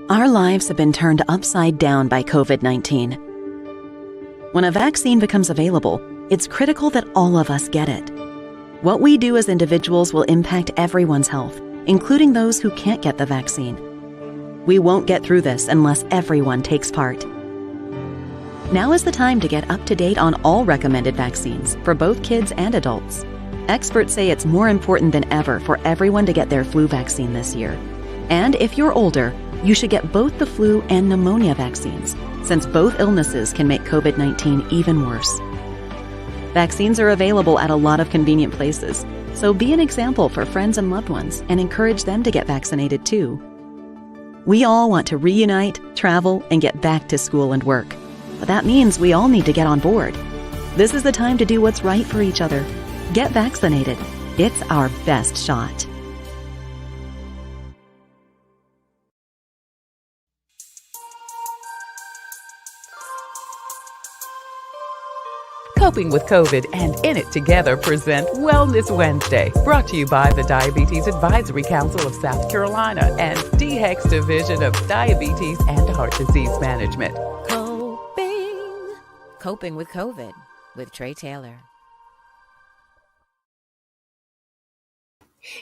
Our lives have been turned upside down by COVID-19. When a vaccine becomes available, it's critical that all of us get it. What we do as individuals will impact everyone's health, including those who can't get the vaccine. We won't get through this unless everyone takes part. Now is the time to get up to date on all recommended vaccines for both kids and adults. Experts say it's more important than ever for everyone to get their flu vaccine this year. And if you're older, you should get both the flu and pneumonia vaccines, since both illnesses can make COVID-19 even worse. Vaccines are available at a lot of convenient places, so be an example for friends and loved ones and encourage them to get vaccinated too. We all want to reunite, travel, and get back to school and work. But that means we all need to get on board. This is the time to do what's right for each other. Get vaccinated. It's our best shot. Coping with COVID and In It Together present Wellness Wednesday, brought to you by the Diabetes Advisory Council of South Carolina and DHEC's Division of Diabetes and Heart Disease Management. Coping with COVID with Trey Tailor.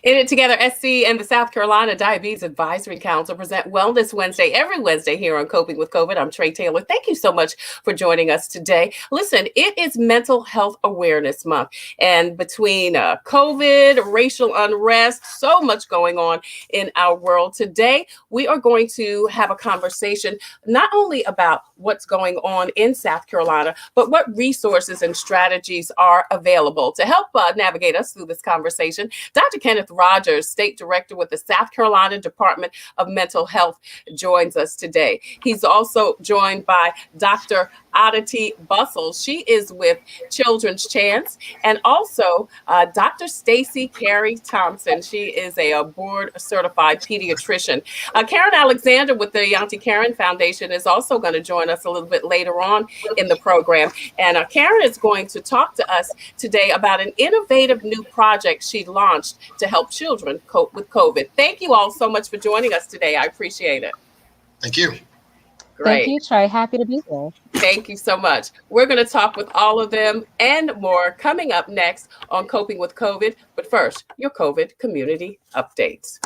In It Together, SC and the South Carolina Diabetes Advisory Council present Wellness Wednesday every Wednesday here on Coping with COVID. I'm Trey Tailor. Thank you so much for joining us today. Listen, it is Mental Health Awareness Month, and between COVID, racial unrest, so much going on in our world today, we are going to have a conversation not only about what's going on in South Carolina, but what resources and strategies are available to help navigate us through this conversation. Dr. Kenneth Rogers, State Director with the South Carolina Department of Mental Health, joins us today. He's also joined by Dr. Aditi Bussells. She is with Children's Chance, and also Dr. Stacy Cary Thompson. She is a board-certified pediatrician. Karen Alexander with the Auntie Karen Foundation is also going to join us a little bit later on in the program. And Karen is going to talk to us today about an innovative new project she launched to help children cope with COVID. Thank you all so much for joining us today. I appreciate it. Thank you. Great. Thank you, Trey. Happy to be here. Thank you so much. We're going to talk with all of them and more coming up next on Coping with COVID. But first, your COVID community updates.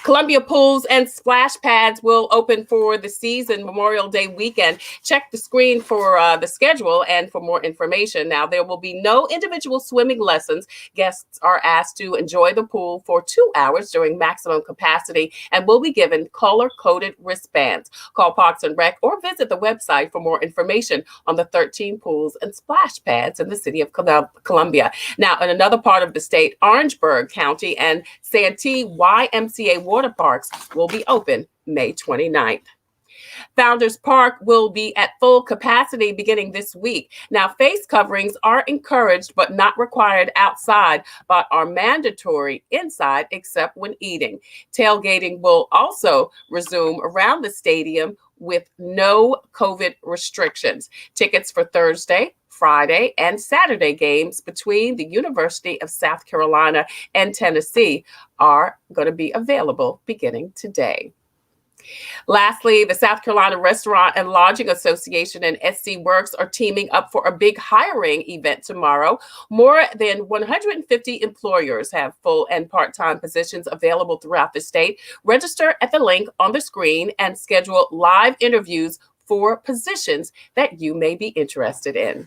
Columbia pools and splash pads will open for the season Memorial Day weekend. Check the screen for the schedule and for more information. Now, there will be no individual swimming lessons. Guests are asked to enjoy the pool for 2 hours during maximum capacity and will be given color-coded wristbands. Call Parks and Rec or visit the website for more information on the 13 pools and splash pads in the city of Columbia. Now, in another part of the state, Orangeburg County and Santee YMCA water parks will be open May 29th. Founders Park will be at full capacity beginning this week. Now, face coverings are encouraged but not required outside, but are mandatory inside except when eating. Tailgating will also resume around the stadium with no COVID restrictions. Tickets for Thursday, Friday, and Saturday games between the University of South Carolina and Tennessee are going to be available beginning today. Lastly, the South Carolina Restaurant and Lodging Association and SC Works are teaming up for a big hiring event tomorrow. More than 150 employers have full and part-time positions available throughout the state. Register at the link on the screen and schedule live interviews for positions that you may be interested in.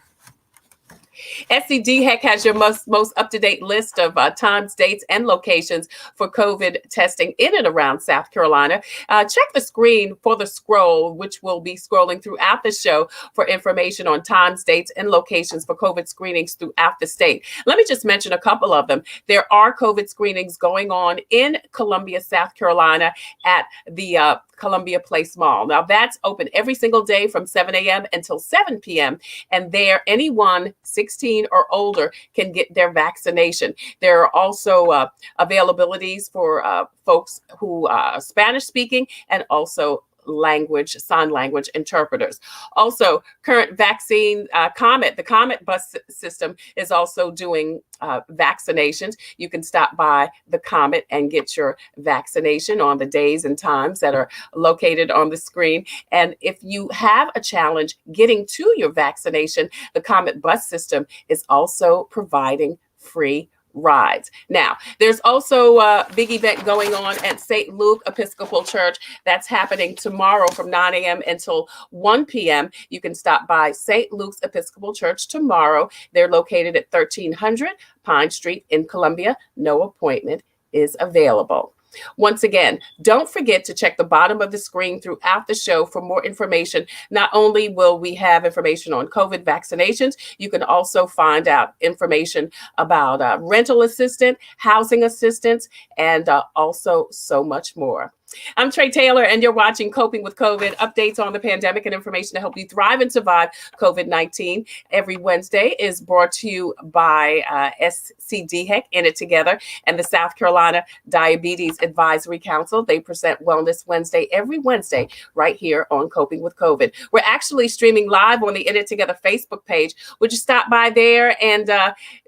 SCDHEC has your most up-to-date list of times, dates, and locations for COVID testing in and around South Carolina. Check the screen for the scroll, which will be scrolling throughout the show for information on times, dates, and locations for COVID screenings throughout the state. Let me just mention a couple of them. There are COVID screenings going on in Columbia, South Carolina at the Columbia Place Mall. Now that's open every single day from 7 a.m. until 7 p.m. And there, anyone 16 or older can get their vaccination. There are also availabilities for folks who are Spanish speaking and also sign language interpreters. Also, current vaccine Comet, the Comet bus system is also doing vaccinations. You can stop by the Comet and get your vaccination on the days and times that are located on the screen. And if you have a challenge getting to your vaccination, the Comet bus system is also providing free rides. Now, there's also a big event going on at St. Luke Episcopal Church. That's happening tomorrow from 9 a.m. until 1 p.m. You can stop by St. Luke's Episcopal Church tomorrow. They're located at 1300 Pine Street in Columbia. No appointment is available. Once again, don't forget to check the bottom of the screen throughout the show for more information. Not only will we have information on COVID vaccinations, you can also find out information about rental assistance, housing assistance, and also so much more. I'm Trey Taylor, and you're watching Coping with COVID, updates on the pandemic and information to help you thrive and survive COVID-19. Every Wednesday is brought to you by SCDHEC, In It Together, and the South Carolina Diabetes Advisory Council. They present Wellness Wednesday every Wednesday right here on Coping with COVID. We're actually streaming live on the In It Together Facebook page. Would you stop by there and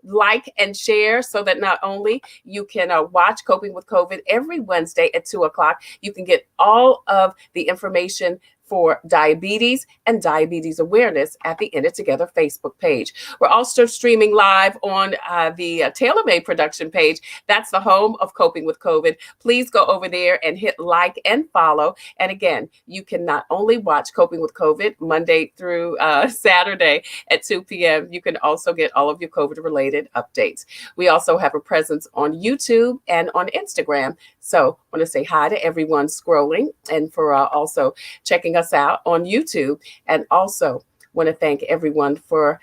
like and share so that not only you can watch Coping with COVID every Wednesday at 2 o'clock, you can get all of the information for diabetes and diabetes awareness at the In It Together Facebook page. We're also streaming live on the Tailor production page. That's the home of Coping with COVID. Please go over there and hit like and follow. And again, you can not only watch Coping with COVID Monday through Saturday at 2 p.m., you can also get all of your COVID-related updates. We also have a presence on YouTube and on Instagram. So I want to say hi to everyone scrolling and for also checking us out on YouTube, and also want to thank everyone for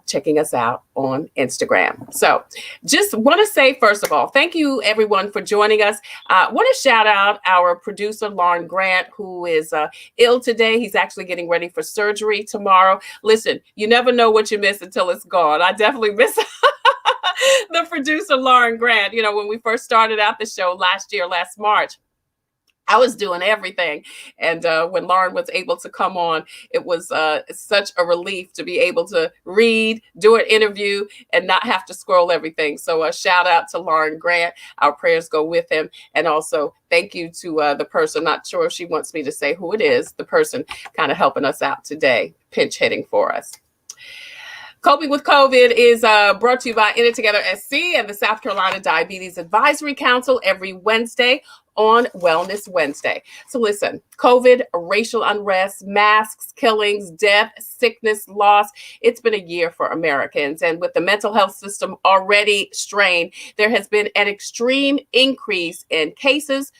checking us out on Instagram. So just want to say, first of all, thank you everyone for joining us. Want to shout out our producer, Lauren Grant, who is ill today. He's actually getting ready for surgery tomorrow. Listen, you never know what you miss until it's gone. I definitely miss the producer, Lauren Grant. You know, when we first started out the show last March, I was doing everything. And when Lauren was able to come on, it was such a relief to be able to read, do an interview, and not have to scroll everything. So a shout out to Lauren Grant. Our prayers go with him. And also thank you to the person, not sure if she wants me to say who it is, the person kind of helping us out today, pinch hitting for us. Coping with COVID is brought to you by In It Together SC and the South Carolina Diabetes Advisory Council every Wednesday on Wellness Wednesday. So listen, COVID, racial unrest, masks, killings, death, sickness, loss. It's been a year for Americans. And with the mental health system already strained, there has been an extreme increase in cases,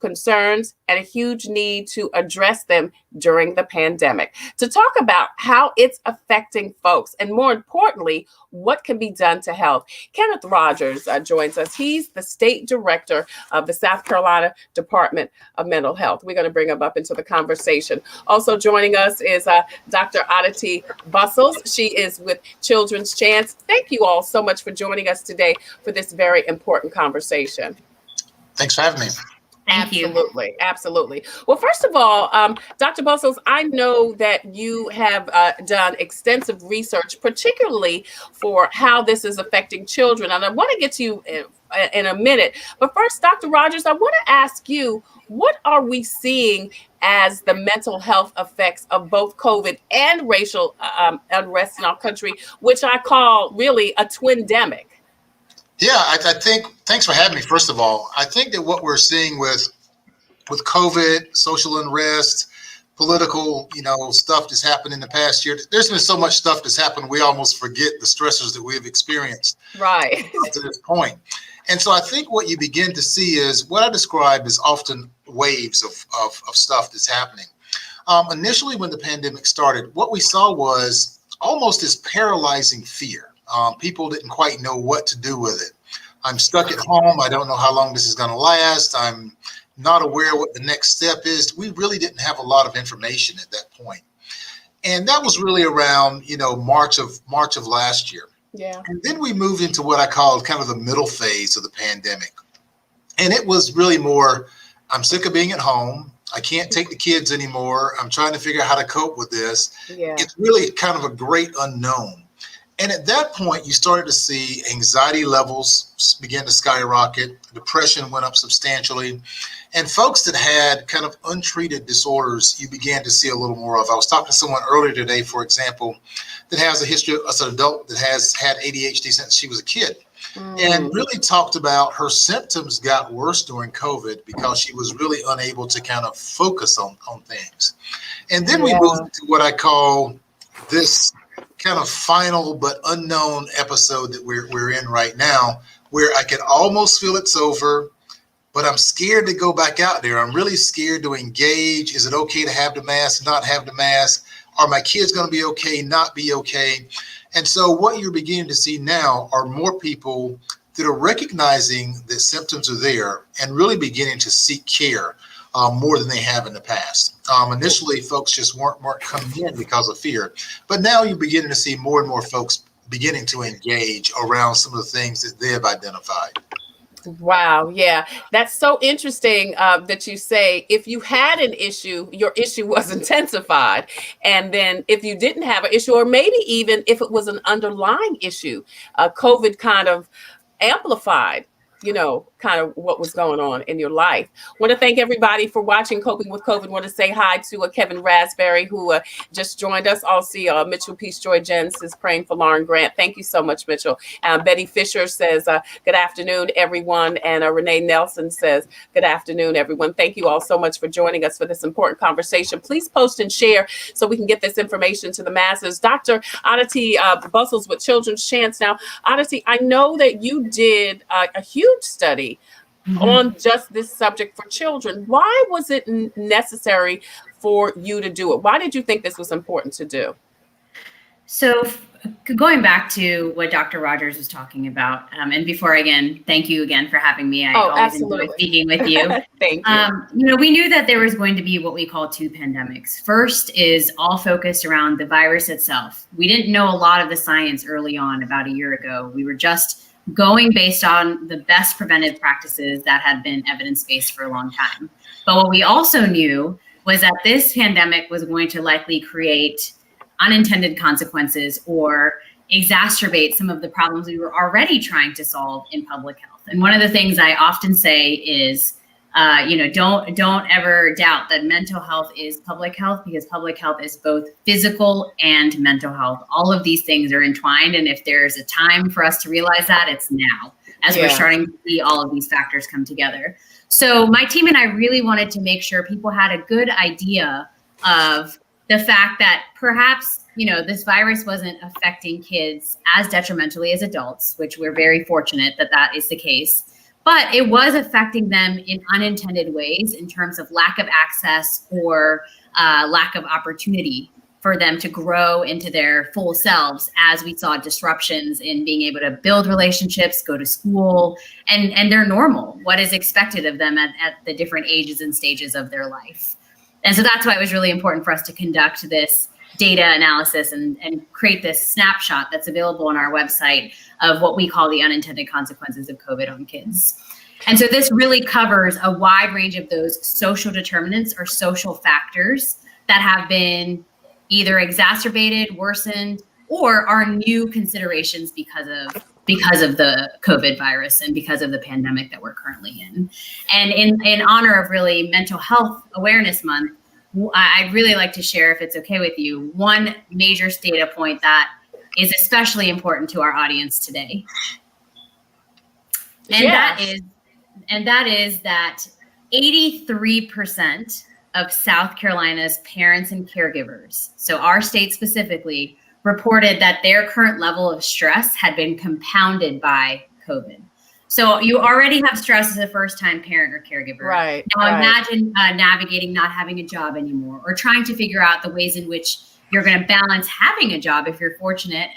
concerns, and a huge need to address them during the pandemic. To talk about how it's affecting folks, and more importantly, what can be done to help, Kenneth Rogers joins us. He's the state director of the South Carolina Department of Mental Health. We're going to bring him up into the conversation. Also joining us is Dr. Aditi Bussells. She is with Children's Chance. Thank you all so much for joining us today for this very important conversation. Thanks for having me. Absolutely. Absolutely. Well, first of all, Dr. Bussells, I know that you have done extensive research, particularly for how this is affecting children. And I want to get to you in a minute. But first, Dr. Rogers, I want to ask you, what are we seeing as the mental health effects of both COVID and racial unrest in our country, which I call really a twindemic? Yeah, I think, thanks for having me, first of all. I think that what we're seeing with COVID, social unrest, political, stuff that's happened in the past year, there's been so much stuff that's happened, we almost forget the stressors that we've experienced right up to this point. And so I think what you begin to see is what I describe as often waves of stuff that's happening. Initially, when the pandemic started, what we saw was almost this paralyzing fear. People didn't quite know what to do with it. I'm stuck at home. I don't know how long this is going to last. I'm not aware what the next step is. We really didn't have a lot of information at that point. And that was really around, March of last year. Yeah. And then we moved into what I call kind of the middle phase of the pandemic. And it was really more, I'm sick of being at home. I can't take the kids anymore. I'm trying to figure out how to cope with this. Yeah. It's really kind of a great unknown. And at that point, you started to see anxiety levels begin to skyrocket. Depression went up substantially. And folks that had kind of untreated disorders, you began to see a little more of. I was talking to someone earlier today, for example, that has a history as an adult that has had ADHD since she was a kid. And really talked about her symptoms got worse during COVID because she was really unable to kind of focus on things. And then we moved to what I call this kind of final but unknown episode that we're in right now, where I can almost feel it's over, but I'm scared to go back out there. I'm really scared to engage. Is it okay to have the mask, not have the mask? Are my kids going to be okay, not be okay? And so what you're beginning to see now are more people that are recognizing that symptoms are there and really beginning to seek care more than they have in the past. Initially, folks just weren't coming in because of fear, but now you're beginning to see more and more folks beginning to engage around some of the things that they have identified. Wow. Yeah. That's so interesting that you say if you had an issue, your issue was intensified. And then if you didn't have an issue, or maybe even if it was an underlying issue, COVID kind of amplified, kind of what was going on in your life. Want to thank everybody for watching Coping with COVID. Want to say hi to Kevin Raspberry, who just joined us. Also, Mitchell Peace Joy Jens is praying for Lauren Grant. Thank you so much, Mitchell. Betty Fisher says, good afternoon, everyone. And Renee Nelson says, good afternoon, everyone. Thank you all so much for joining us for this important conversation. Please post and share so we can get this information to the masses. Dr. Aditi Bussells with Children's Chance. Now, Aditi, I know that you did a huge study on just this subject for children. Why was it necessary for you to do it? Why did you think this was important to do? So going back to what Dr. Rogers was talking about, and before again, thank you again for having me. I always enjoy speaking with you. Thank you. We knew that there was going to be what we call two pandemics. First is all focused around the virus itself. We didn't know a lot of the science early on about a year ago. We were just going based on the best preventive practices that had been evidence-based for a long time. But what we also knew was that this pandemic was going to likely create unintended consequences or exacerbate some of the problems we were already trying to solve in public health. And one of the things I often say is, don't ever doubt that mental health is public health, because public health is both physical and mental health. All of these things are entwined. And if there's a time for us to realize that, it's now, as we're starting to see all of these factors come together. So my team and I really wanted to make sure people had a good idea of the fact that perhaps, this virus wasn't affecting kids as detrimentally as adults, which we're very fortunate that that is the case. But it was affecting them in unintended ways in terms of lack of access or lack of opportunity for them to grow into their full selves, as we saw disruptions in being able to build relationships, go to school, and they're normal, what is expected of them at the different ages and stages of their life. And so that's why it was really important for us to conduct this data analysis and create this snapshot that's available on our website of what we call the unintended consequences of COVID on kids. And so this really covers a wide range of those social determinants or social factors that have been either exacerbated, worsened, or are new considerations because of the COVID virus and because of the pandemic that we're currently in. And in honor of really Mental Health Awareness Month, I'd really like to share, if it's okay with you, one major data point that is especially important to our audience today. And that is that 83% of South Carolina's parents and caregivers, so our state specifically, reported that their current level of stress had been compounded by COVID. So you already have stress as a first-time parent or caregiver. Right. Now imagine navigating not having a job anymore, or trying to figure out the ways in which you're going to balance having a job if you're fortunate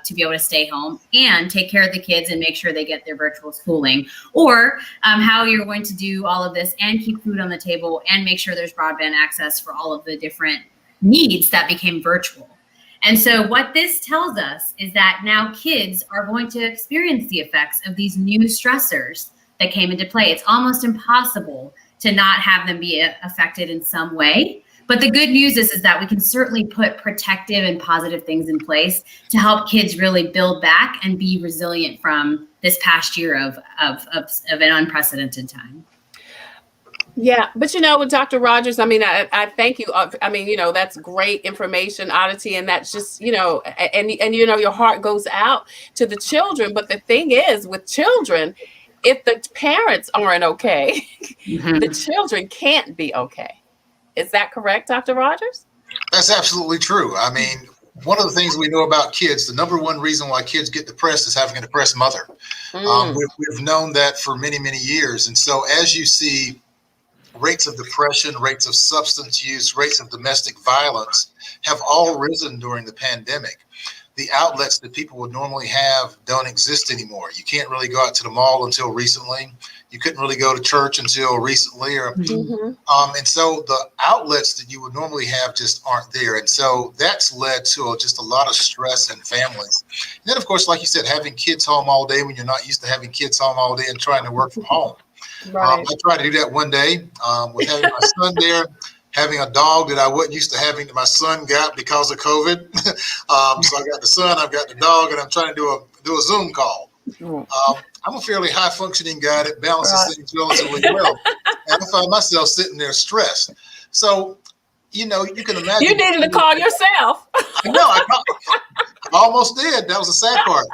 to be able to stay home and take care of the kids and make sure they get their virtual schooling, or how you're going to do all of this and keep food on the table and make sure there's broadband access for all of the different needs that became virtual. And so what this tells us is that now kids are going to experience the effects of these new stressors that came into play. It's almost impossible to not have them be affected in some way. But the good news is that we can certainly put protective and positive things in place to help kids really build back and be resilient from this past year of an unprecedented time. Yeah, but with Dr. Rogers, I thank you. That's great information, Aditi, and that's just, and your heart goes out to the children. But the thing is, with children, if the parents aren't okay, the children can't be okay. Is that correct, Dr. Rogers? That's absolutely true. I mean, one of the things we know about kids, the number one reason why kids get depressed is having a depressed mother. We've known that for many, many years. And so as you see rates of depression, rates of substance use, rates of domestic violence have all risen during the pandemic. The outlets that people would normally have don't exist anymore. You can't really go out to the mall until recently. You couldn't really go to church until recently, and so the outlets that you would normally have just aren't there. And so that's led to just a lot of stress in families. And then, of course, like you said, having kids home all day when you're not used to having kids home all day and trying to work from home. Right. I tried to do that one day with having my son there, having a dog that I wasn't used to having that my son got because of COVID. So I got the son, I've got the dog, and I'm trying to do a Zoom call. I'm a fairly high functioning guy that balances things relatively well. And I find myself sitting there stressed. So, you can imagine. You needed to call yourself. I know. I almost did. That was the sad part.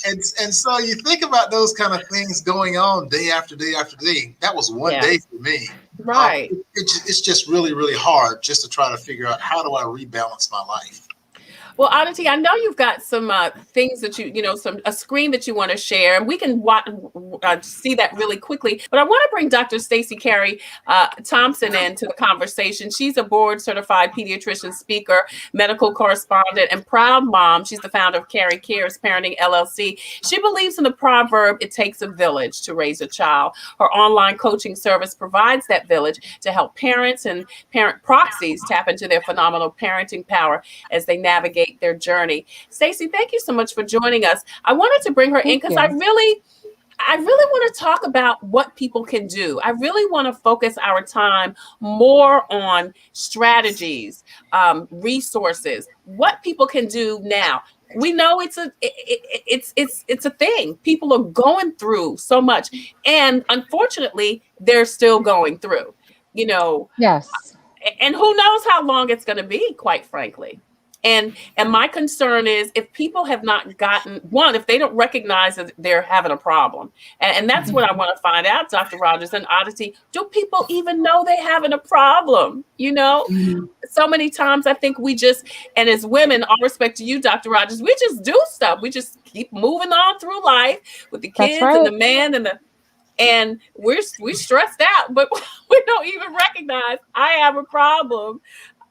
and so you think about those kind of things going on day after day after day. That was one day for me. Right. It's just really, really hard just to try to figure out how do I rebalance my life. Well, Aditi, I know you've got some things that a screen that you want to share, and we can see that really quickly. But I want to bring Dr. Stacy Cary Thompson into the conversation. She's a board-certified pediatrician, speaker, medical correspondent, and proud mom. She's the founder of Cary Cares Parenting LLC. She believes in the proverb, "It takes a village to raise a child." Her online coaching service provides that village to help parents and parent proxies tap into their phenomenal parenting power as they navigate their journey. Stacy, thank you so much for joining us. I wanted to bring her in because I really want to talk about what people can do. I really want to focus our time more on strategies, resources, what people can do now. We know it's a thing. People are going through so much, and unfortunately, they're still going through. Yes. And who knows how long it's going to be, quite frankly. And my concern is if people have not gotten, if they don't recognize that they're having a problem. And that's what I want to find out, Dr. Rogers and Aditi. Do people even know they're having a problem? So many times I think we just, and as women, all respect to you, Dr. Rogers, we just do stuff. We just keep moving on through life with the kids and the man and we're stressed out, but we don't even recognize I have a problem.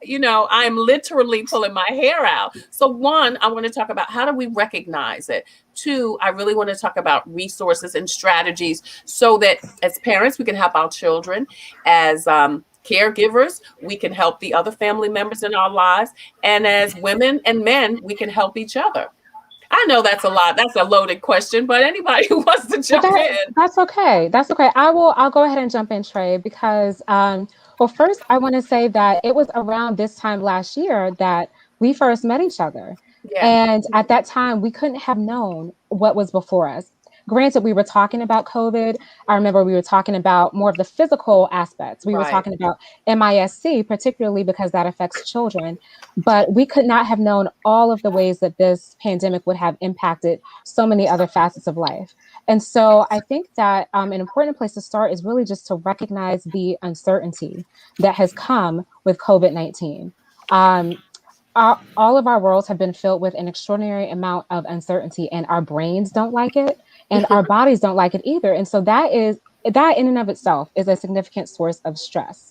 I'm literally pulling my hair out. So one, I want to talk about how do we recognize it? Two, I really want to talk about resources and strategies so that as parents, we can help our children. As caregivers, we can help the other family members in our lives. And as women and men, we can help each other. I know that's a lot. That's a loaded question, but anybody who wants to jump in. That's okay. I'll go ahead and jump in, Trey, because well, first, I want to say that it was around this time last year that we first met each other. Yeah. And at that time, we couldn't have known what was before us. Granted, we were talking about COVID. I remember we were talking about more of the physical aspects. We were talking about MISC, particularly because that affects children. But we could not have known all of the ways that this pandemic would have impacted so many other facets of life. And so I think that an important place to start is really just to recognize the uncertainty that has come with COVID-19. All of our worlds have been filled with an extraordinary amount of uncertainty, and our brains don't like it, and our bodies don't like it either. And so that in and of itself is a significant source of stress.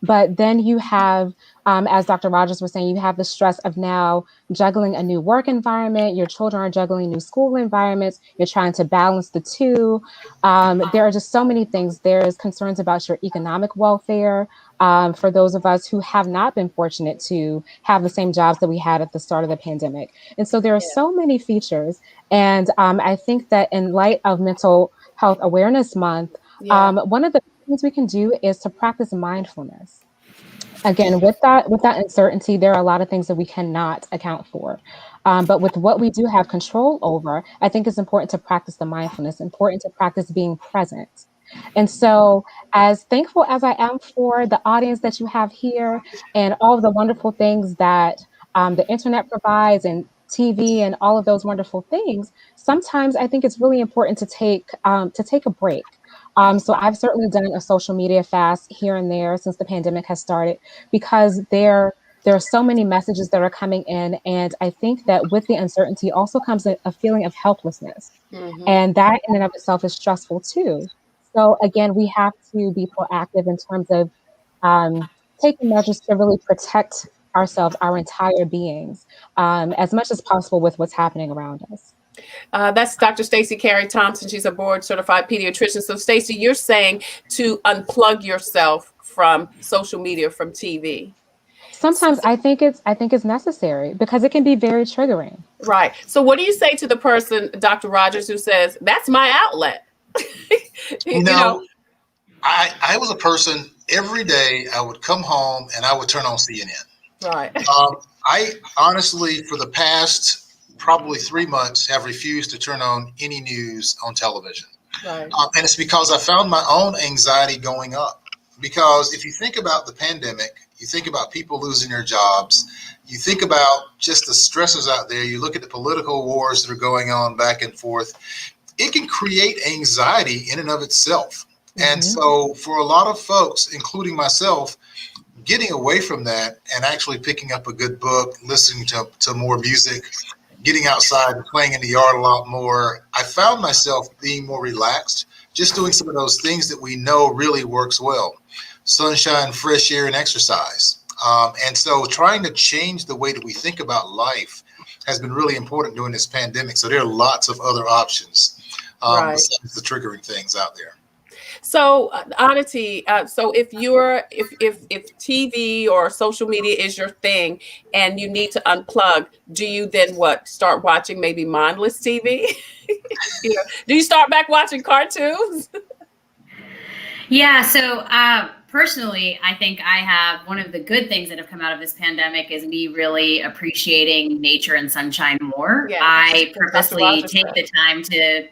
But then you have, as Dr. Rogers was saying, you have the stress of now juggling a new work environment. Your children are juggling new school environments. You're trying to balance the two. There are just so many things. There's concerns about your economic welfare for those of us who have not been fortunate to have the same jobs that we had at the start of the pandemic. And so there are so many features. And I think that in light of Mental Health Awareness Month, one of the things we can do is to practice mindfulness. Again, with that uncertainty, there are a lot of things that we cannot account for. But with what we do have control over, I think it's important to practice the mindfulness, important to practice being present. And so, as thankful as I am for the audience that you have here and all of the wonderful things that the internet provides and TV and all of those wonderful things, sometimes I think it's really important to take a break. So I've certainly done a social media fast here and there since the pandemic has started, because there are so many messages that are coming in. And I think that with the uncertainty also comes a feeling of helplessness. And that in and of itself is stressful too. So again, we have to be proactive in terms of taking measures to really protect ourselves, our entire beings, as much as possible with what's happening around us. That's Dr. Stacy Cary Thompson. She's a board certified pediatrician. So Stacy, you're saying to unplug yourself from social media, from TV. Sometimes I think it's necessary because it can be very triggering. Right. So what do you say to the person, Dr. Rogers, who says, that's my outlet? I was a person, every day I would come home and I would turn on CNN. Right. I honestly, for the past probably 3 months, have refused to turn on any news on television. Right. And it's because I found my own anxiety going up. Because if you think about the pandemic, you think about people losing their jobs, you think about just the stresses out there, you look at the political wars that are going on back and forth, it can create anxiety in and of itself. And so for a lot of folks, including myself, getting away from that and actually picking up a good book, listening to more music, getting outside and playing in the yard a lot more, I found myself being more relaxed, just doing some of those things that we know really works well. Sunshine, fresh air, and exercise. And so trying to change the way that we think about life has been really important during this pandemic. So there are lots of other options besides the triggering things out there. So, Aditi, so if TV or social media is your thing and you need to unplug, do you then start watching maybe mindless TV? Do you start back watching cartoons? Yeah. So personally, I think I have one of the good things that have come out of this pandemic is me really appreciating nature and sunshine more. Yeah. I purposely take the time to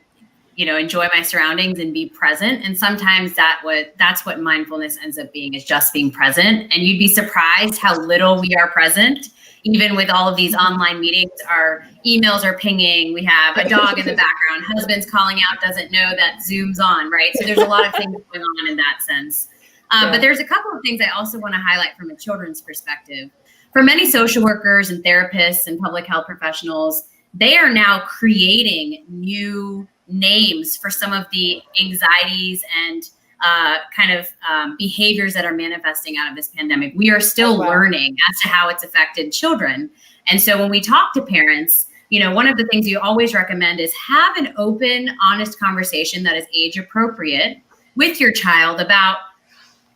enjoy my surroundings and be present. And sometimes that's what mindfulness ends up being, is just being present. And you'd be surprised how little we are present. Even with all of these online meetings, our emails are pinging. We have a dog in the background. Husband's calling out, doesn't know that Zoom's on, right? So there's a lot of things going on in that sense. But there's a couple of things I also want to highlight from a children's perspective. For many social workers and therapists and public health professionals, they are now creating new names for some of the anxieties and behaviors that are manifesting out of this pandemic. We are still learning as to how it's affected children. And so when we talk to parents, one of the things you always recommend is have an open, honest conversation that is age appropriate with your child about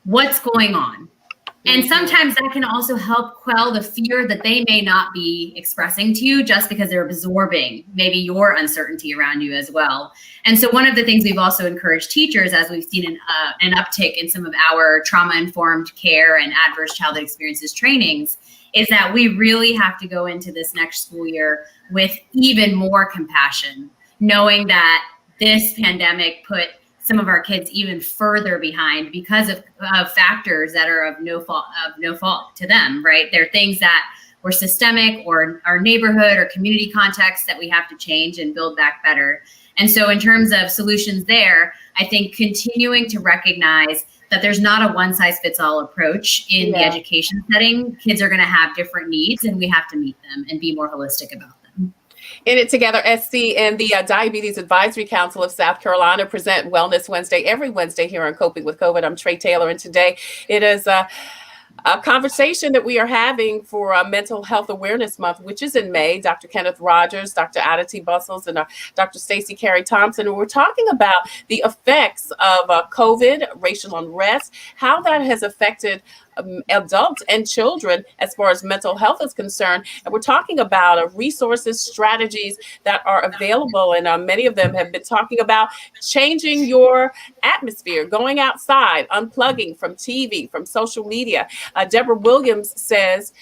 what's going on. And sometimes that can also help quell the fear that they may not be expressing to you just because they're absorbing maybe your uncertainty around you as well. And so one of the things we've also encouraged teachers, as we've seen an uptick in some of our trauma-informed care and adverse childhood experiences trainings, is that we really have to go into this next school year with even more compassion, knowing that this pandemic put some of our kids even further behind because of factors that are of no fault to them, right? They're things that were systemic or our neighborhood or community context that we have to change and build back better. And so in terms of solutions there, I think continuing to recognize that there's not a one size fits all approach in the education setting. Kids are going to have different needs and we have to meet them and be more holistic about them. In It Together SC and the Diabetes Advisory Council of South Carolina present Wellness Wednesday every Wednesday here on Coping with COVID. I'm Tailor, and today it is a conversation that we are having for Mental Health Awareness Month, which is in May. Dr. Kenneth Rogers, Dr. Aditi Bussells, and Dr. Stacy Cary Thompson. And we're talking about the effects of COVID, racial unrest, how that has affected adults and children as far as mental health is concerned. And we're talking about resources, strategies that are available. And many of them have been talking about changing your atmosphere, going outside, unplugging from TV, from social media. Deborah Williams says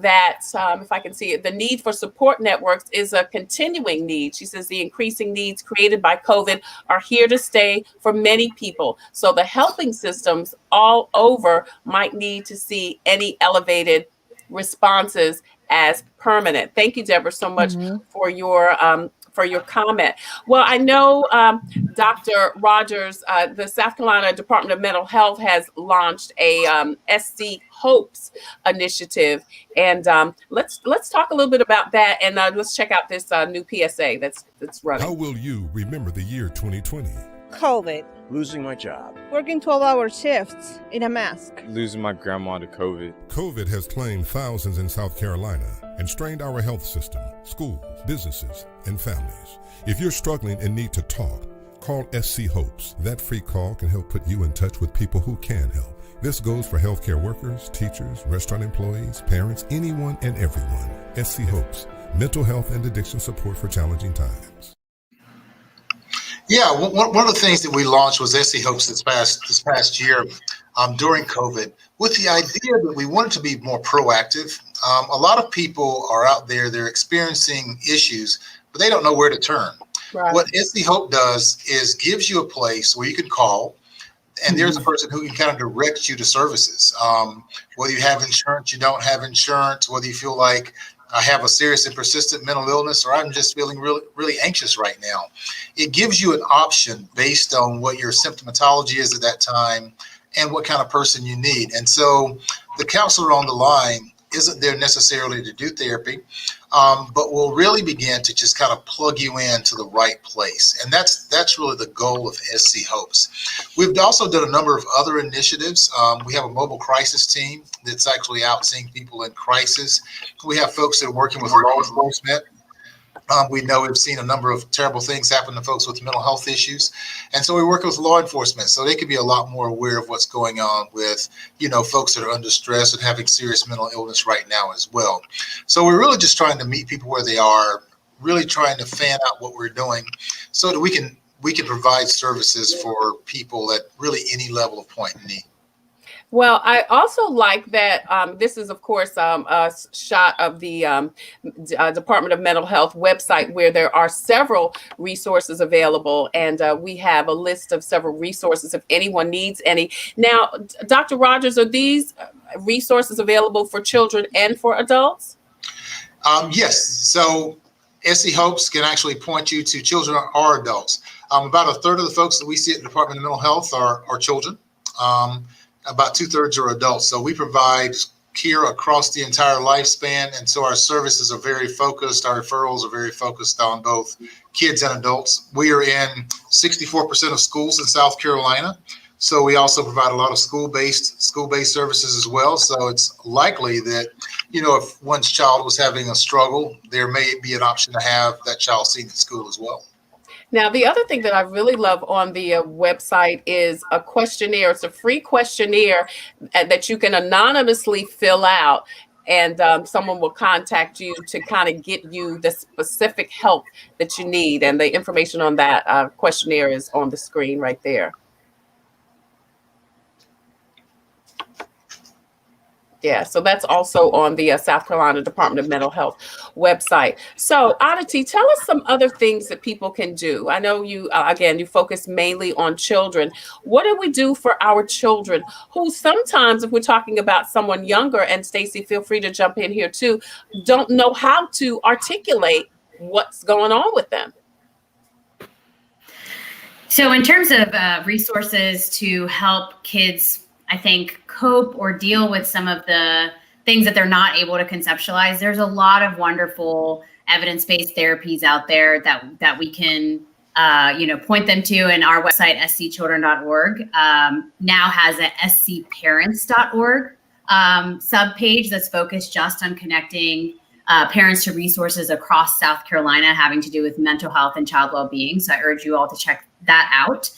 that, if I can see it, the need for support networks is a continuing need. She says the increasing needs created by COVID are here to stay for many people. So the helping systems all over might need to see any elevated responses as permanent. Thank you, Deborah, so much for your comment. Well, I know Dr. Rogers, the South Carolina Department of Mental Health has launched a SC Hopes initiative, and let's talk a little bit about that, and let's check out this new PSA that's running. How will you remember the year 2020? COVID. Losing my job. Working 12-hour shifts in a mask. Losing my grandma to COVID. COVID has claimed thousands in South Carolina and strained our health system, schools, businesses, and families. If you're struggling and need to talk, call SC Hopes. That free call can help put you in touch with people who can help. This goes for healthcare workers, teachers, restaurant employees, parents, anyone and everyone. SC Hopes, mental health and addiction support for challenging times. Yeah, one of the things that we launched was SC Hopes this past year during COVID, with the idea that we wanted to be more proactive. A lot of people are out there, they're experiencing issues, but they don't know where to turn. Right. What SC Hope does is gives you a place where you can call, and there's a person who can kind of direct you to services. Whether you have insurance, you don't have insurance, whether you feel like I have a serious and persistent mental illness, or I'm just feeling really, really anxious right now. It gives you an option based on what your symptomatology is at that time and what kind of person you need. And so the counselor on the line isn't there necessarily to do therapy, but will really begin to just kind of plug you into the right place. And that's really the goal of SC Hopes. We've also done a number of other initiatives. We have a mobile crisis team that's actually out seeing people in crisis. We have folks that are working with law enforcement. We know we've seen a number of terrible things happen to folks with mental health issues. And so we work with law enforcement so they can be a lot more aware of what's going on with, folks that are under stress and having serious mental illness right now as well. So we're really just trying to meet people where they are, really trying to fan out what we're doing so that we can provide services for people at really any level of point in need. Well, I also like that this is, of course, a shot of the Department of Mental Health website where there are several resources available. And we have a list of several resources if anyone needs any. Now, Dr. Rogers, are these resources available for children and for adults? Yes. So SC Hopes can actually point you to children or adults. About a third of the folks that we see at the Department of Mental Health are children. About 2/3 are adults. So we provide care across the entire lifespan. And so our services are very focused. Our referrals are very focused on both kids and adults. We are in 64% of schools in South Carolina. So we also provide a lot of school-based services as well. So it's likely that, if one's child was having a struggle, there may be an option to have that child seen at school as well. Now, the other thing that I really love on the website is a questionnaire. It's a free questionnaire that you can anonymously fill out, and someone will contact you to kind of get you the specific help that you need. And the information on that questionnaire is on the screen right there. Yeah, so that's also on the South Carolina Department of Mental Health website. So, Aditi, tell us some other things that people can do. I know you, again, you focus mainly on children. What do we do for our children who sometimes, if we're talking about someone younger, and Stacy, feel free to jump in here too, don't know how to articulate what's going on with them? So in terms of resources to help kids, I think, cope or deal with some of the things that they're not able to conceptualize, there's a lot of wonderful evidence-based therapies out there that we can point them to. And our website, scchildren.org, now has a scparents.org subpage that's focused just on connecting parents to resources across South Carolina having to do with mental health and child well-being. So I urge you all to check that out.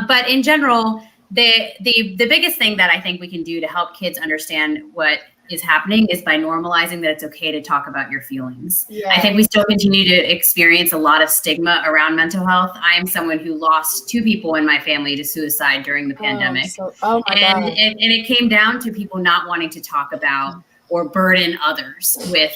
But in general, the biggest thing that I think we can do to help kids understand what is happening is by normalizing that it's okay to talk about your feelings. Yeah. I think we still continue to experience a lot of stigma around mental health. I am someone who lost 2 people in my family to suicide during the pandemic. God. It came down to people not wanting to talk about or burden others with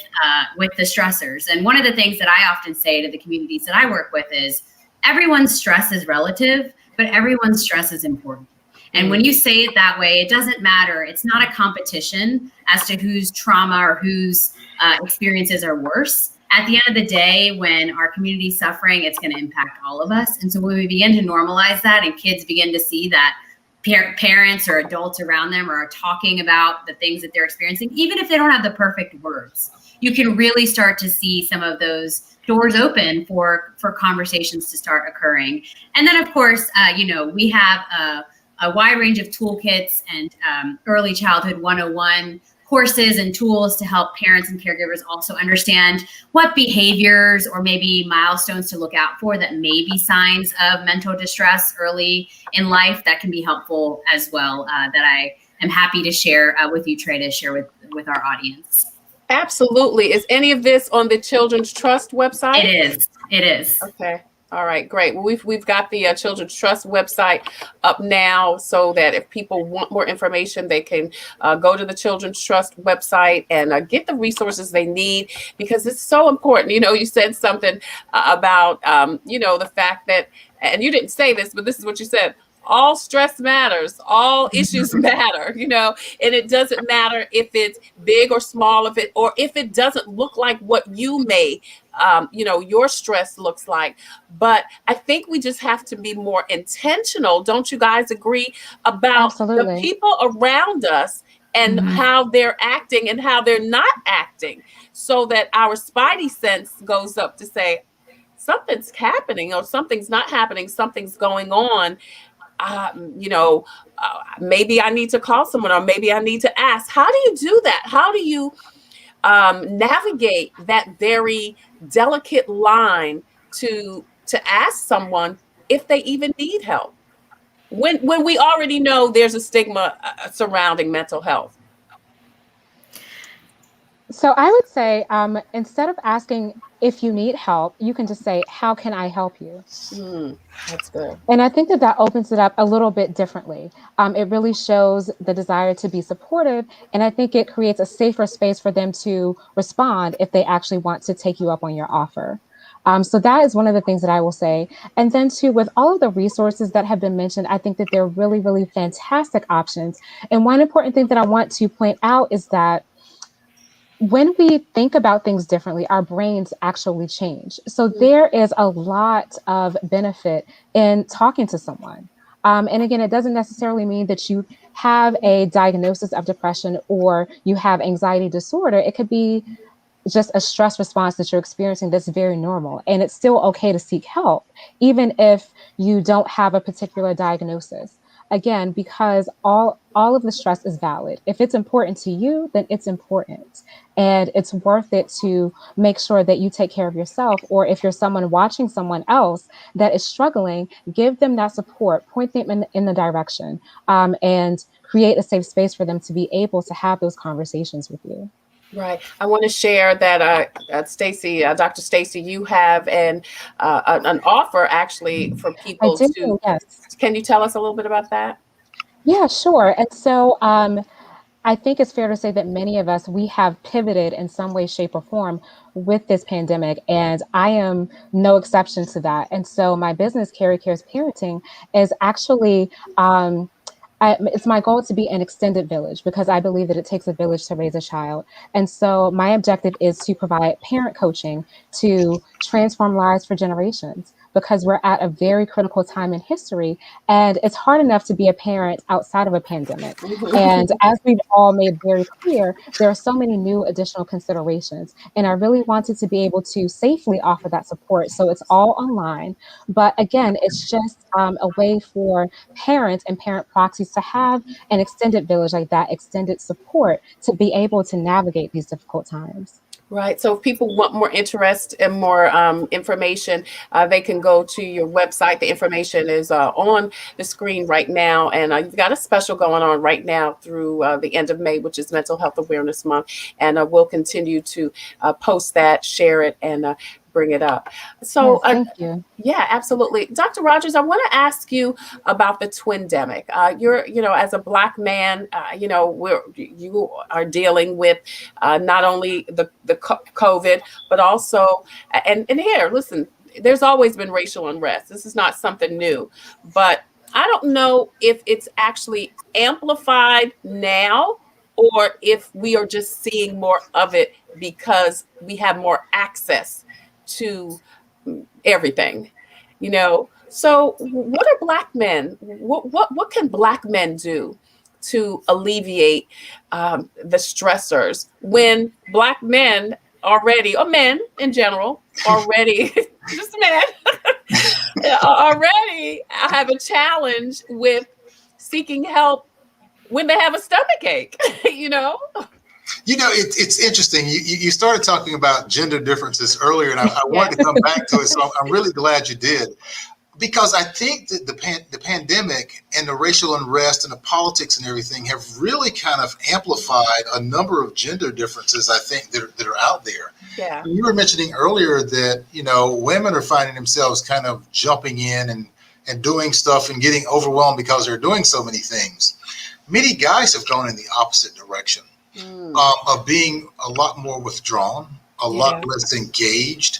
the stressors. And one of the things that I often say to the communities that I work with is everyone's stress is relative, but everyone's stress is important. And when you say it that way, it doesn't matter. It's not a competition as to whose trauma or whose experiences are worse. At the end of the day, when our community is suffering, it's going to impact all of us. And so when we begin to normalize that and kids begin to see that parents or adults around them are talking about the things that they're experiencing, even if they don't have the perfect words, you can really start to see some of those doors open for conversations to start occurring. And then, of course, we have a wide range of toolkits and early childhood 101 courses and tools to help parents and caregivers also understand what behaviors or maybe milestones to look out for that may be signs of mental distress early in life that can be helpful as well, that I am happy to share with you, Trey, to share with our audience. Absolutely. Is any of this on the Children's Trust website? It is. Okay. All right, great. Well, we've got the Children's Trust website up now, so that if people want more information, they can go to the Children's Trust website and get the resources they need, because it's so important. You said something about, the fact that, and you didn't say this, but this is what you said: all stress matters, all issues matter, and it doesn't matter if it's big or small, or if it doesn't look like what you may, your stress looks like. But I think we just have to be more intentional. Don't you guys agree about Absolutely. the people around us and how they're acting and how they're not acting, so that our spidey sense goes up to say something's happening or something's not happening, something's going on. Maybe I need to call someone, or maybe I need to ask. How do you do that? How do you navigate that very delicate line to ask someone if they even need help, when we already know there's a stigma surrounding mental health? So I would say, instead of asking if you need help, you can just say, how can I help you? That's good. And I think that opens it up a little bit differently. It really shows the desire to be supportive. And I think it creates a safer space for them to respond if they actually want to take you up on your offer. So that is one of the things that I will say. And then too, with all of the resources that have been mentioned, I think that they're really, really fantastic options. And one important thing that I want to point out is that when we think about things differently, our brains actually change. So there is a lot of benefit in talking to someone. And again, it doesn't necessarily mean that you have a diagnosis of depression or you have anxiety disorder. It could be just a stress response that you're experiencing that's very normal. And it's still okay to seek help, even if you don't have a particular diagnosis. Again, because all of the stress is valid. If it's important to you, then it's important. And it's worth it to make sure that you take care of yourself. Or if you're someone watching someone else that is struggling, give them that support, point them in the direction, and create a safe space for them to be able to have those conversations with you. Right. I want to share that, Stacy, Dr. Stacy, you have an offer actually for people I do, yes. Can you tell us a little bit about that? Yeah, sure. And so I think it's fair to say that many of us, we have pivoted in some way, shape, or form with this pandemic, and I am no exception to that. And so my business, Cary Cares Parenting, is actually it's my goal to be an extended village, because I believe that it takes a village to raise a child. And so my objective is to provide parent coaching to transform lives for generations, because we're at a very critical time in history, and it's hard enough to be a parent outside of a pandemic. And as we've all made very clear, there are so many new additional considerations, and I really wanted to be able to safely offer that support. So it's all online, but again, it's just a way for parents and parent proxies to have an extended village, like that extended support, to be able to navigate these difficult times. Right. So if people want more interest and more information, they can go to your website. The information is on the screen right now. And you've got a special going on right now through the end of May, which is Mental Health Awareness Month. And we'll continue to post that, share it, and bring it up. So Yes, thank you. yeah, absolutely. Dr. Rogers, I want to ask you about the twindemic. You're, as a Black man, you are dealing with not only the COVID, but also, and here, listen, there's always been racial unrest. This is not something new, but I don't know if it's actually amplified now or if we are just seeing more of it because we have more access to everything, So what are Black men? What can Black men do to alleviate the stressors when Black men already, or men in general, already, just men, already have a challenge with seeking help when they have a stomach ache, It's interesting. You started talking about gender differences earlier, and I wanted to come back to it. So I'm really glad you did, because I think that the pandemic and the racial unrest and the politics and everything have really kind of amplified a number of gender differences, I think, that are out there. Yeah. You were mentioning earlier that, women are finding themselves kind of jumping in and doing stuff and getting overwhelmed because they're doing so many things. Many guys have gone in the opposite direction. Of being a lot more withdrawn, a lot less engaged.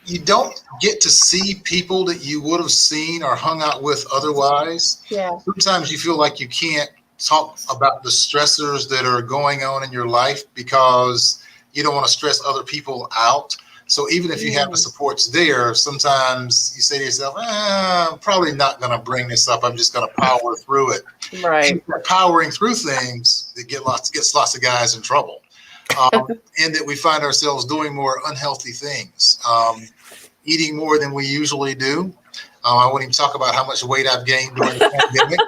You don't get to see people that you would have seen or hung out with otherwise. Yeah. Sometimes you feel like you can't talk about the stressors that are going on in your life because you don't want to stress other people out. So even if you have the supports there, sometimes you say to yourself, I'm probably not going to bring this up. I'm just going to power through it. Right. And powering through things that gets lots of guys in trouble. And that we find ourselves doing more unhealthy things, eating more than we usually do. I won't even talk about how much weight I've gained during the pandemic.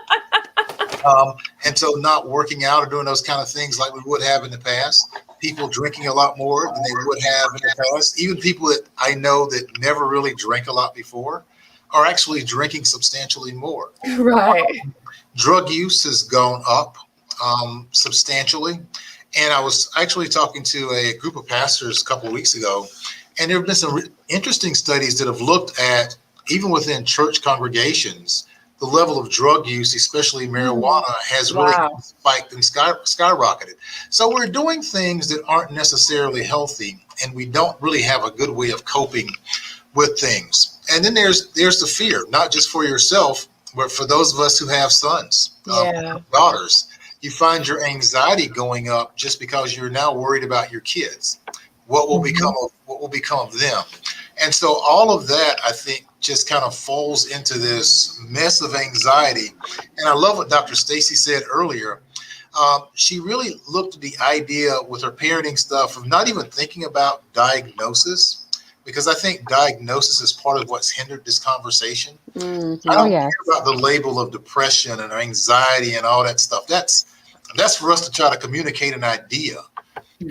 And so not working out or doing those kind of things like we would have in the past. People drinking a lot more than they would have in the past. Even people that I know that never really drank a lot before are actually drinking substantially more. Right. Drug use has gone up substantially. And I was actually talking to a group of pastors a couple of weeks ago, and there have been some interesting studies that have looked at, even within church congregations, the level of drug use, especially marijuana, has really spiked and skyrocketed. So we're doing things that aren't necessarily healthy, and we don't really have a good way of coping with things. And then there's the fear, not just for yourself, but for those of us who have sons, daughters. You find your anxiety going up just because you're now worried about your kids. What will become of them? And so all of that, I think, just kind of falls into this mess of anxiety. And I love what Dr. Stacy said earlier. She really looked at the idea with her parenting stuff of not even thinking about diagnosis, because I think diagnosis is part of what's hindered this conversation. Mm-hmm. I don't care about the label of depression and anxiety and all that stuff. That's for us to try to communicate an idea.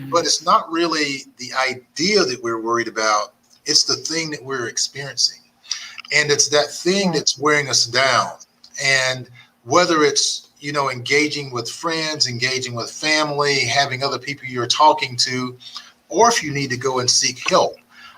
But it's not really the idea that we're worried about. It's the thing that we're experiencing. And it's that thing that's wearing us down. And whether it's, engaging with friends, engaging with family, having other people you're talking to, or if you need to go and seek help,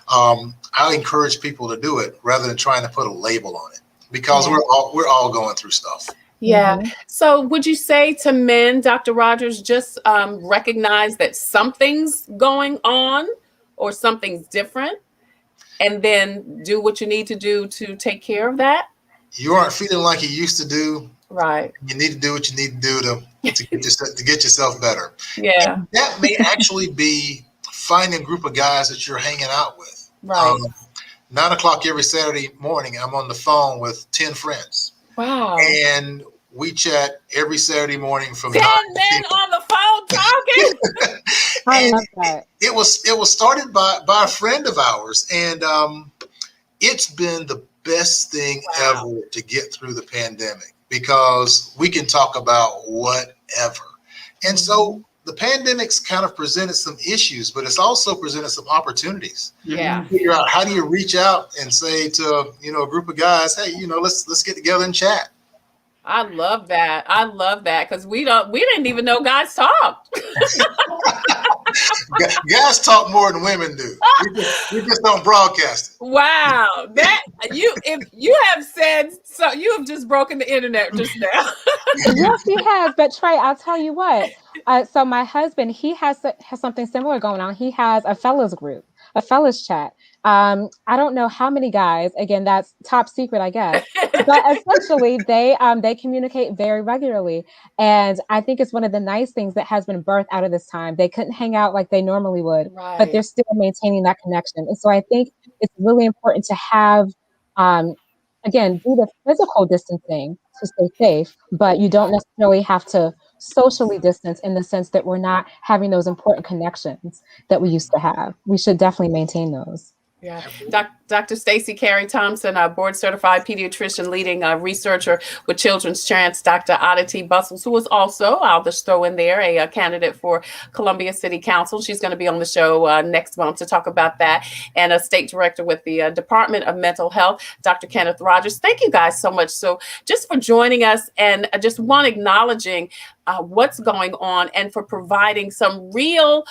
I encourage people to do it rather than trying to put a label on it, because we're all going through stuff. Yeah. So would you say to men, Dr. Rogers, just recognize that something's going on or something's different, and then do what you need to do to take care of that? You aren't feeling like you used to do. Right. You need to do what you need to do to get yourself better. Yeah. And that may actually be finding a group of guys that you're hanging out with. Right. 9 o'clock every Saturday morning, I'm on the phone with 10 friends. Wow. And we chat every Saturday morning from 10 men on the phone talking. I love that. It was started by a friend of ours, and it's been the best thing ever to get through the pandemic, because we can talk about whatever. And so the pandemic's kind of presented some issues, but it's also presented some opportunities. Yeah. Figure out how do you reach out and say to, a group of guys, hey, let's get together and chat. I love that. I love that because we didn't even know guys talked. Guys talk more than women do. We just don't broadcast it. Wow, if you have said so, you have just broken the internet just now. Yes, he has. But Trey, I'll tell you what. So my husband, he has something similar going on. He has a fellas group, a fellas chat. I don't know how many guys. Again, that's top secret, I guess. But essentially, they communicate very regularly, and I think it's one of the nice things that has been birthed out of this time. They couldn't hang out like they normally would, Right. but they're still maintaining that connection. And so I think it's really important to have, again, do the physical distancing to stay safe, but you don't necessarily have to socially distance in the sense that we're not having those important connections that we used to have. We should definitely maintain those. Yeah, Dr. Stacy Cary Thompson, a board certified pediatrician, leading researcher with Children's Chance. Dr. Aditi Bussells, who is also, I'll just throw in there, a candidate for Columbia City Council. She's going to be on the show next month to talk about that. And a state director with the Department of Mental Health, Dr. Kenneth Rogers. Thank you guys so much. So just for joining us, and just acknowledging what's going on, and for providing some real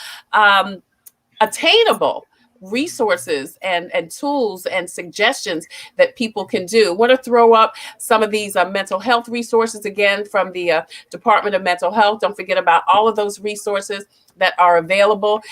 attainable resources and tools and suggestions that people can do. I want to throw up some of these mental health resources again from the Department of Mental Health. Don't forget about all of those resources that are available.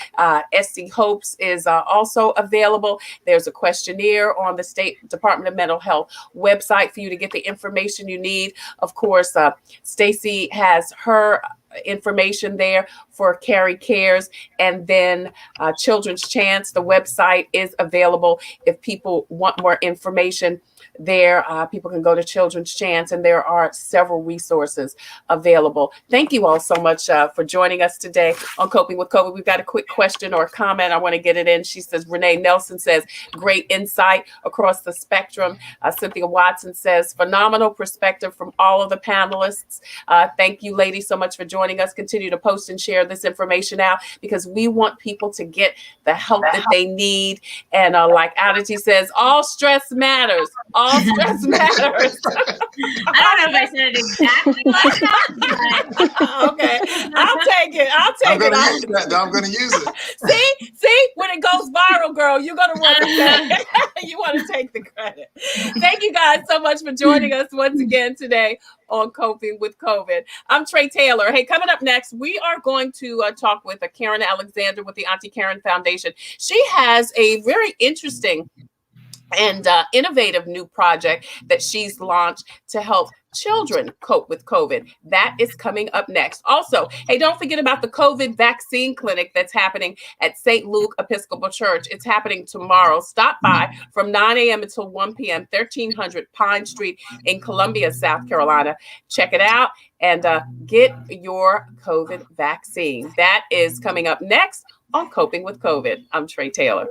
SC Hopes is also available. There's a questionnaire on the State Department of Mental Health website for you to get the information you need. Of course, Stacy has her information there for Cary Cares, and then Children's Chance. The website is available if people want more information there. People can go to Children's Chance, and there are several resources available. Thank you all so much for joining us today on Coping with COVID. We've got a quick question or a comment. I want to get it in. She says, Renee Nelson says, great insight across the spectrum. Cynthia Watson says, phenomenal perspective from all of the panelists. Thank you, ladies, so much for joining us. Continue to post and share this information out, because we want people to get the help that they need. And like Aditi says, all stress matters. All stress matters. I don't know if I said it exactly like that, but okay. I'll take it. I'm going to use it. See, when it goes viral, girl, you're going to want to say, you want to take the credit. Thank you guys so much for joining us once again today on Coping with COVID. I'm Trey Tailor. Hey, coming up next, we are going to talk with Karen Alexander with the Auntie Karen Foundation. She has a very interesting and innovative new project that she's launched to help children cope with COVID. That is coming up next. Also, hey, don't forget about the COVID vaccine clinic that's happening at St. Luke Episcopal Church. It's happening tomorrow. Stop by from 9 a.m. until 1 p.m., 1300 Pine Street in Columbia, South Carolina. Check it out and get your COVID vaccine. That is coming up next on Coping with COVID. I'm Trey Tailor.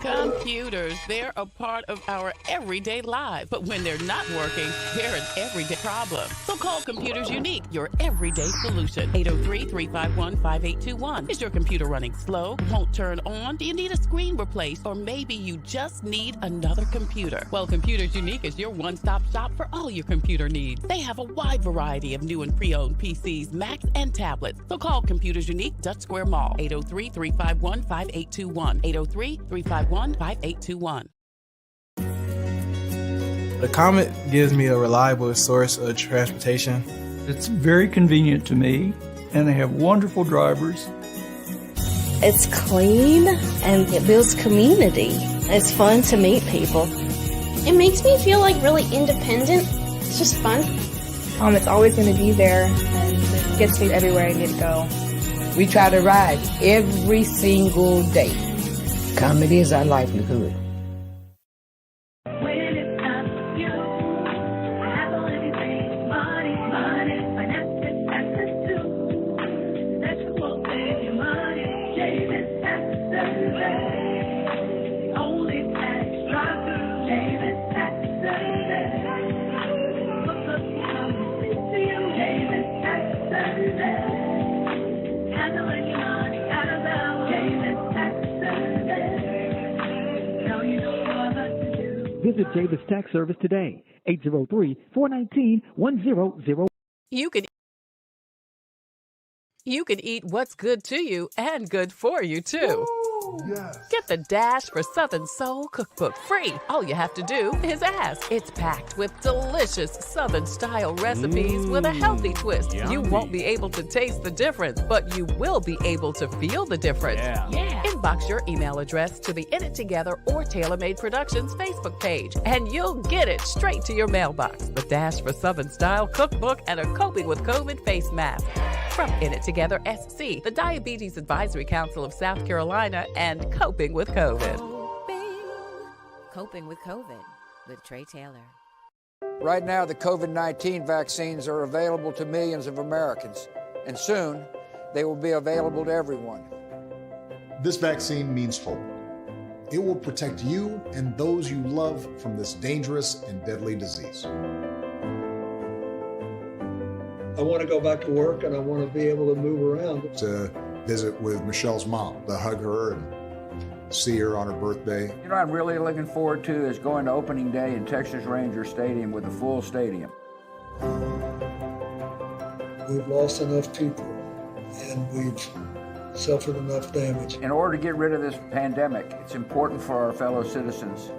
Computers, they're a part of our everyday lives. But when they're not working, they're an everyday problem. So call Computers Unique, your everyday solution. 803-351-5821. Is your computer running slow? Won't turn on? Do you need a screen replaced? Or maybe you just need another computer? Well, Computers Unique is your one-stop shop for all your computer needs. They have a wide variety of new and pre-owned PCs, Macs, and tablets. So call Computers Unique, Dutch Square Mall. 803-351-5821. 803-351-5821. The Comet gives me a reliable source of transportation. It's very convenient to me, and they have wonderful drivers. It's clean, and it builds community. It's fun to meet people. It makes me feel like really independent. It's just fun. It's always going to be there, and it gets me everywhere I need to go. We try to ride every single day. Comedy is our livelihood. Visit Davis Tax Service today, 803-419-1001. You can eat what's good to you and good for you, too. Yes. Get the Dash for Southern Soul Cookbook free. All you have to do is ask. It's packed with delicious Southern-style recipes with a healthy twist. Yummy. You won't be able to taste the difference, but you will be able to feel the difference. Yeah. Inbox your email address to the In It Together or Tailor Made Productions Facebook page, and you'll get it straight to your mailbox. The Dash for Southern Style Cookbook and a Coping with COVID face mask. From In It Together SC, the Diabetes Advisory Council of South Carolina, and Coping with COVID. Coping with COVID with Trey Tailor. Right now, the COVID-19 vaccines are available to millions of Americans, and soon they will be available to everyone. This vaccine means hope. It will protect you and those you love from this dangerous and deadly disease. I want to go back to work and I want to be able to move around. To visit with Michelle's mom, to hug her and see her on her birthday. You know what I'm really looking forward to is going to opening day in Texas Ranger Stadium with a full stadium. We've lost enough people and we've suffered enough damage. In order to get rid of this pandemic, it's important for our fellow citizens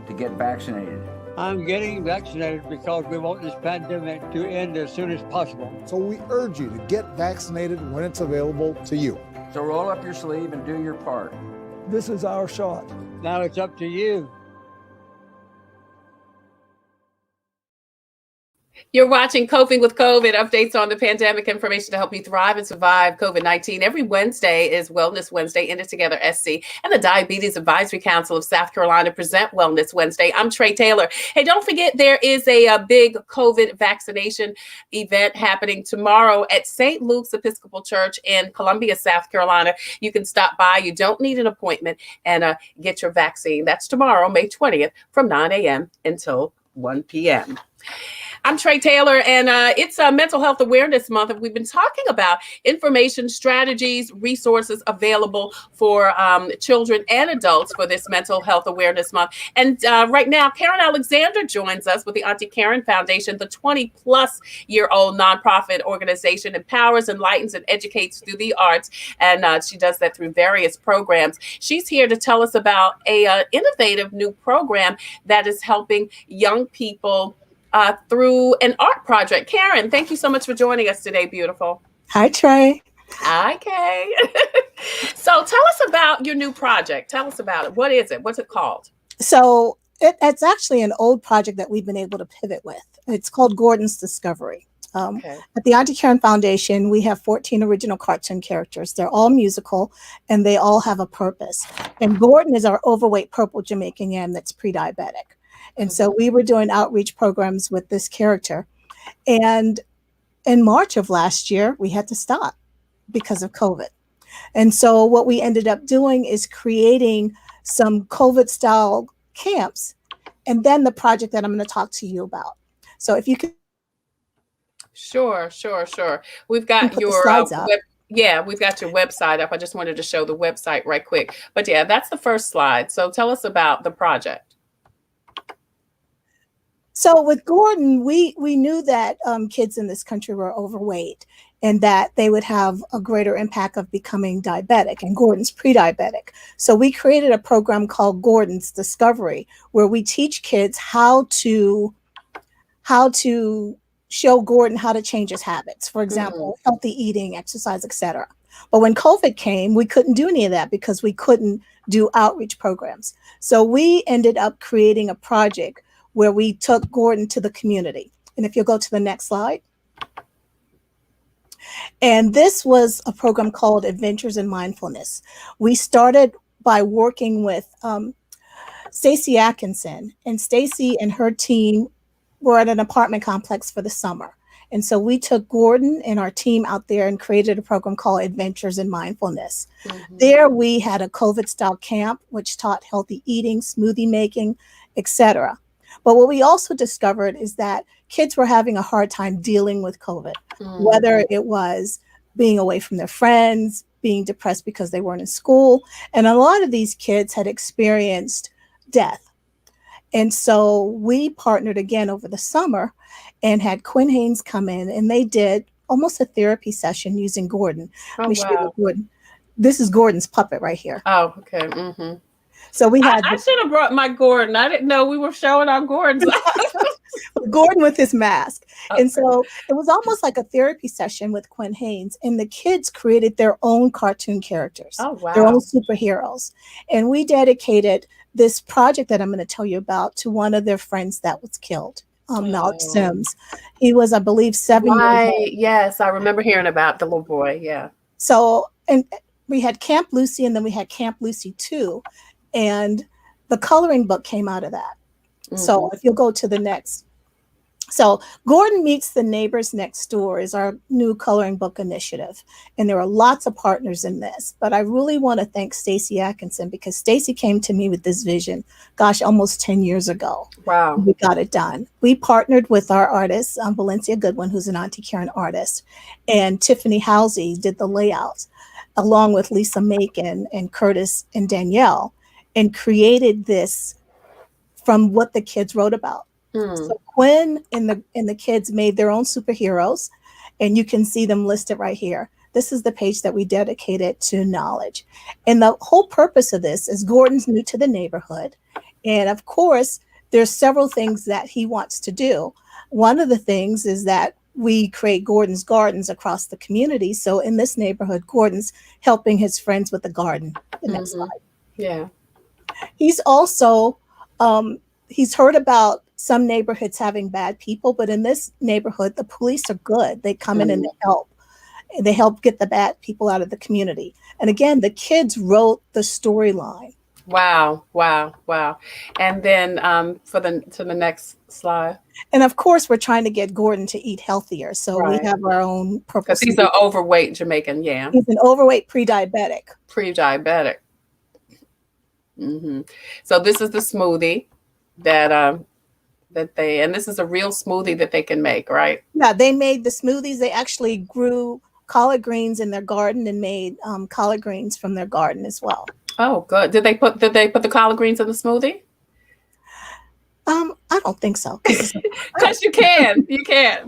to get vaccinated. I'm getting vaccinated because we want this pandemic to end as soon as possible. So we urge you to get vaccinated when it's available to you. So roll up your sleeve and do your part. This is our shot. Now it's up to you. You're watching Coping with COVID, updates on the pandemic, information to help you thrive and survive COVID-19. Every Wednesday is Wellness Wednesday. In It Together SC and the Diabetes Advisory Council of South Carolina present Wellness Wednesday. I'm Trey Tailor. Hey, don't forget there is a big COVID vaccination event happening tomorrow at St. Luke's Episcopal Church in Columbia, South Carolina. You can stop by. You don't need an appointment and get your vaccine. That's tomorrow, May 20th from 9 a.m. until 1 p.m. I'm Trey Tailor, and it's Mental Health Awareness Month, and we've been talking about information, strategies, resources available for children and adults for this Mental Health Awareness Month. And right now, Karen Alexander joins us with the Auntie Karen Foundation, the 20-plus-year-old nonprofit organization, empowers, enlightens, and educates through the arts, and she does that through various programs. She's here to tell us about a innovative new program that is helping young people through an art project. Karen, thank you so much for joining us today, beautiful. Hi, Trey. Hi, Kay. So tell us about your new project. Tell us about it. What is it? What's it called? So it's actually an old project that we've been able to pivot with. It's called Gordon's Discovery. At the Auntie Karen Foundation, we have 14 original cartoon characters. They're all musical, and they all have a purpose. And Gordon is our overweight purple Jamaican yam that's pre-diabetic. And so we were doing outreach programs with this character. And in March of last year, we had to stop because of COVID. And so what we ended up doing is creating some COVID-style camps, and then the project that I'm going to talk to you about. So if you could. Sure. We've got your we've got your website up. I just wanted to show the website right quick. But yeah, that's the first slide. So tell us about the project. So with Gordon, we knew that kids in this country were overweight and that they would have a greater impact of becoming diabetic, and Gordon's pre-diabetic. So we created a program called Gordon's Discovery, where we teach kids how to show Gordon how to change his habits. For example, healthy eating, exercise, etc. But when COVID came, we couldn't do any of that because we couldn't do outreach programs. So we ended up creating a project where we took Gordon to the community. And if you'll go to the next slide. And this was a program called Adventures in Mindfulness. We started by working with Stacy Atkinson, and Stacy and her team were at an apartment complex for the summer. And so we took Gordon and our team out there and created a program called Adventures in Mindfulness. There we had a COVID-style camp, which taught healthy eating, smoothie making, etc. But what we also discovered is that kids were having a hard time dealing with COVID, whether it was being away from their friends, being depressed because they weren't in school. And a lot of these kids had experienced death. And so we partnered again over the summer and had Quinn Haynes come in, and they did almost a therapy session using Gordon. Oh, Wow. Gordon. This is Gordon's puppet right here. Oh, okay. Mm-hmm. So we had. I should have brought my Gordon. I didn't know we were showing our Gordons. Gordon with his mask. Okay. And so it was almost like a therapy session with Quinn Haynes, and the kids created their own cartoon characters, their own superheroes. And we dedicated this project that I'm going to tell you about to one of their friends that was killed, Malik Sims. He was, I believe, 7 years old. Yes, I remember hearing about the little boy. Yeah. So, and we had Camp Lucy, and then we had Camp Lucy 2. And the coloring book came out of that. Mm-hmm. So if you'll go to the next. So Gordon Meets the Neighbors Next Door is our new coloring book initiative. And there are lots of partners in this. But I really want to thank Stacy Atkinson, because Stacy came to me with this vision, almost 10 years ago. Wow. We got it done. We partnered with our artist, Valencia Goodwin, who's an Auntie Karen artist. And Tiffany Halsey did the layouts, along with Lisa Macon and Curtis and Danielle, and created this from what the kids wrote about. So Quinn and the kids made their own superheroes, and you can see them listed right here. This is the page that we dedicated to knowledge. And the whole purpose of this is Gordon's new to the neighborhood. And of course, there's several things that he wants to do. One of the things is that we create Gordon's gardens across the community. So in this neighborhood, Gordon's helping his friends with the garden. The next slide. Yeah. He's also, he's heard about some neighborhoods having bad people, but in this neighborhood, the police are good. They come in and they help. They help get the bad people out of the community. And again, the kids wrote the storyline. Wow. And then to the next slide. And of course, we're trying to get Gordon to eat healthier. So we have our own purple. Because he's an overweight Jamaican yam. He's an overweight pre-diabetic. Mm-hmm. So this is the smoothie that this is a real smoothie that they can make, right? Yeah, they made the smoothies. They actually grew collard greens in their garden and made collard greens from their garden as well. Oh, good. Did they put the collard greens in the smoothie? I don't think so. Because you can. Yeah,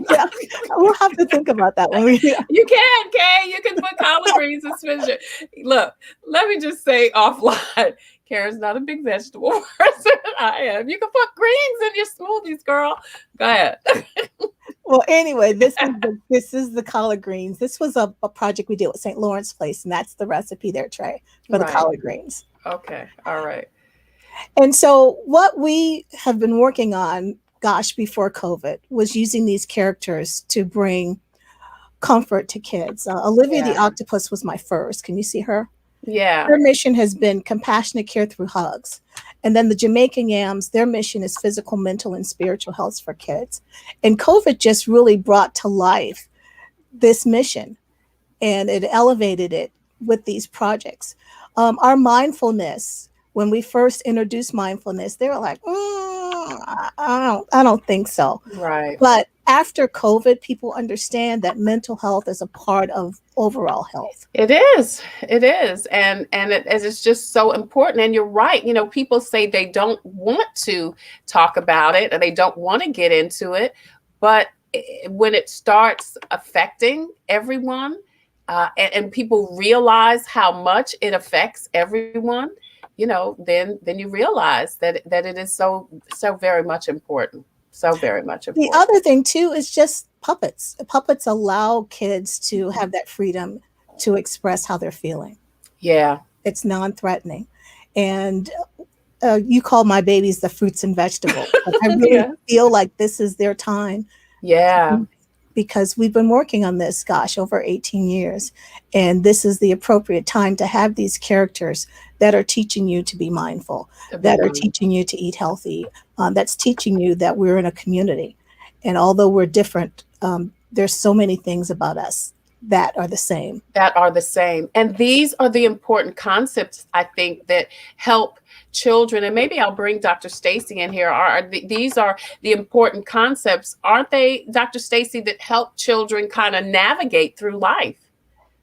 we'll have to think about that when we. You can, Kay. You can put collard greens in spinach. Look, let me just say offline, Karen's not a big vegetable person. I am. You can put greens in your smoothies, girl. Go ahead. Well, anyway, this is the collard greens. This was a project we did with St. Lawrence Place, and that's the recipe there, Trey, for the collard greens. Okay. All right. And so what we have been working on, before COVID, was using these characters to bring comfort to kids. Olivia the Octopus was my first. Can you see her? Yeah. Her mission has been compassionate care through hugs. And then the Jamaican Yams, their mission is physical, mental, and spiritual health for kids. And COVID just really brought to life this mission, and it elevated it with these projects. Our mindfulness, when we first introduced mindfulness, they were like, I don't think so. Right. But after COVID, people understand that mental health is a part of overall health. It is. And it's just so important. And you're right. You know, people say they don't want to talk about it or they don't want to get into it. But when it starts affecting everyone and people realize how much it affects everyone, you know, then you realize that it is so very much important. So very much important. The other thing too is just puppets. Puppets allow kids to have that freedom to express how they're feeling. Yeah. It's non-threatening. And you call my babies the fruits and vegetables. I really feel like this is their time. Yeah. Because we've been working on this, over 18 years. And this is the appropriate time to have these characters that are teaching you to be mindful, that are teaching you to eat healthy, that's teaching you that we're in a community. And although we're different, there's so many things about us that are the same. And these are the important concepts, I think, that help children. And maybe I'll bring Dr. Stacy in here. These are the important concepts, aren't they, Dr. Stacy, that help children kind of navigate through life?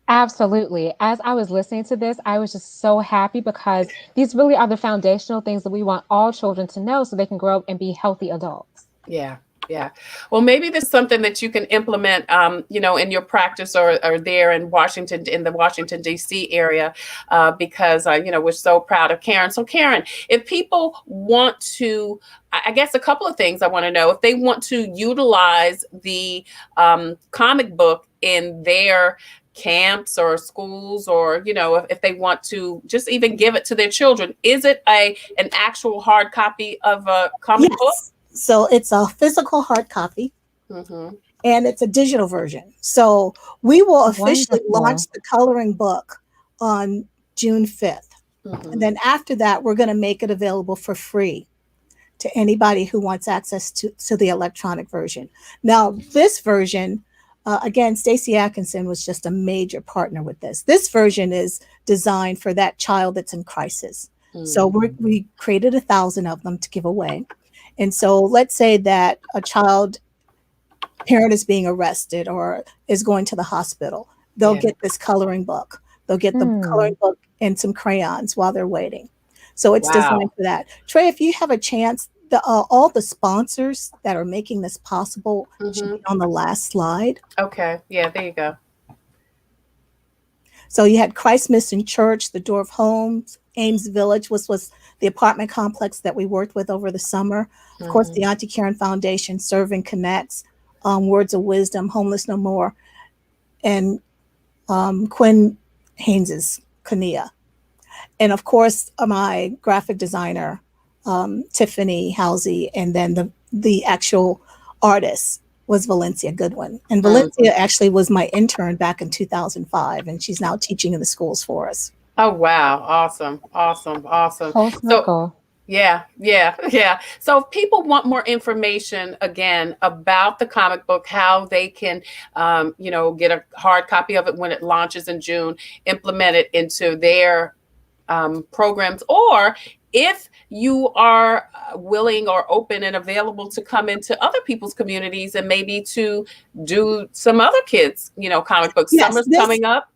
Absolutely. As I was listening to this, I was just so happy because these really are the foundational things that we want all children to know so they can grow up and be healthy adults. Yeah. Yeah. Well, maybe this is something that you can implement, in your practice or there in Washington, in the Washington, D.C. area, because, we're so proud of Karen. So, Karen, if people want to, I guess a couple of things I want to know, if they want to utilize the comic book in their camps or schools, or if they want to just even give it to their children, is it an actual hard copy of a comic book? So it's a physical hard copy, and it's a digital version. So we will officially launch the coloring book on June 5th. And then after that, we're going to make it available for free to anybody who wants access to the electronic version. Now, this version, again, Stacy Atkinson was just a major partner with this. This version is designed for that child that's in crisis. So we created 1,000 of them to give away. And so let's say that a parent is being arrested or is going to the hospital. They'll get this coloring book. They'll get the coloring book and some crayons while they're waiting. So it's designed for that. Trey, if you have a chance, all the sponsors that are making this possible should be on the last slide. Okay. Yeah, there you go. So you had Christ Mission Church, the Door of Homes, Ames Village was the apartment complex that we worked with over the summer. Of course, the Auntie Karen Foundation, Serving Connects, Words of Wisdom, Homeless No More, and Quinn Haynes's Kania. And of course, my graphic designer, Tiffany Halsey, and then the actual artist was Valencia Goodwin. And Valencia actually was my intern back in 2005, and she's now teaching in the schools for us. Oh, wow. Awesome. Full circle. Yeah. So if people want more information, again, about the comic book, how they can, get a hard copy of it when it launches in June, implement it into their programs, or if you are willing or open and available to come into other people's communities and maybe to do some other kids, comic books. Yes, Summer's coming up.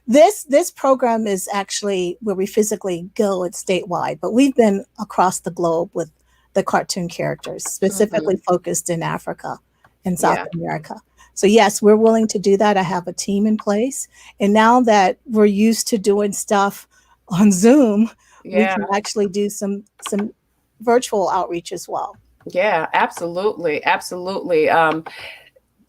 This program is actually where we physically go. It's statewide, but we've been across the globe with the cartoon characters, specifically focused in Africa and South America. So yes, we're willing to do that. I have a team in place. And now that we're used to doing stuff on Zoom, we can actually do some virtual outreach as well. Yeah, absolutely.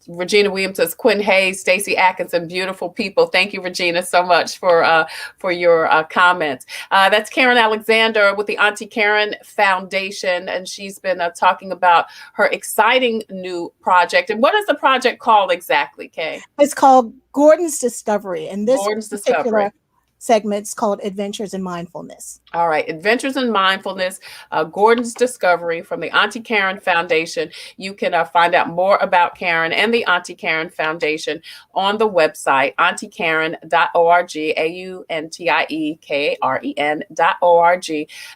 Regina Williams says, Quinn Hayes, Stacy Atkinson, beautiful people. Thank you, Regina, so much for your comments. That's Karen Alexander with the Auntie Karen Foundation, and she's been talking about her exciting new project. And what is the project called exactly, Kay? It's called Gordon's Discovery, and this particular segment's called Adventures in Mindfulness. All right, Adventures in Mindfulness, Gordon's Discovery from the Auntie Karen Foundation. You can find out more about Karen and the Auntie Karen Foundation on the website, auntiekaren.org,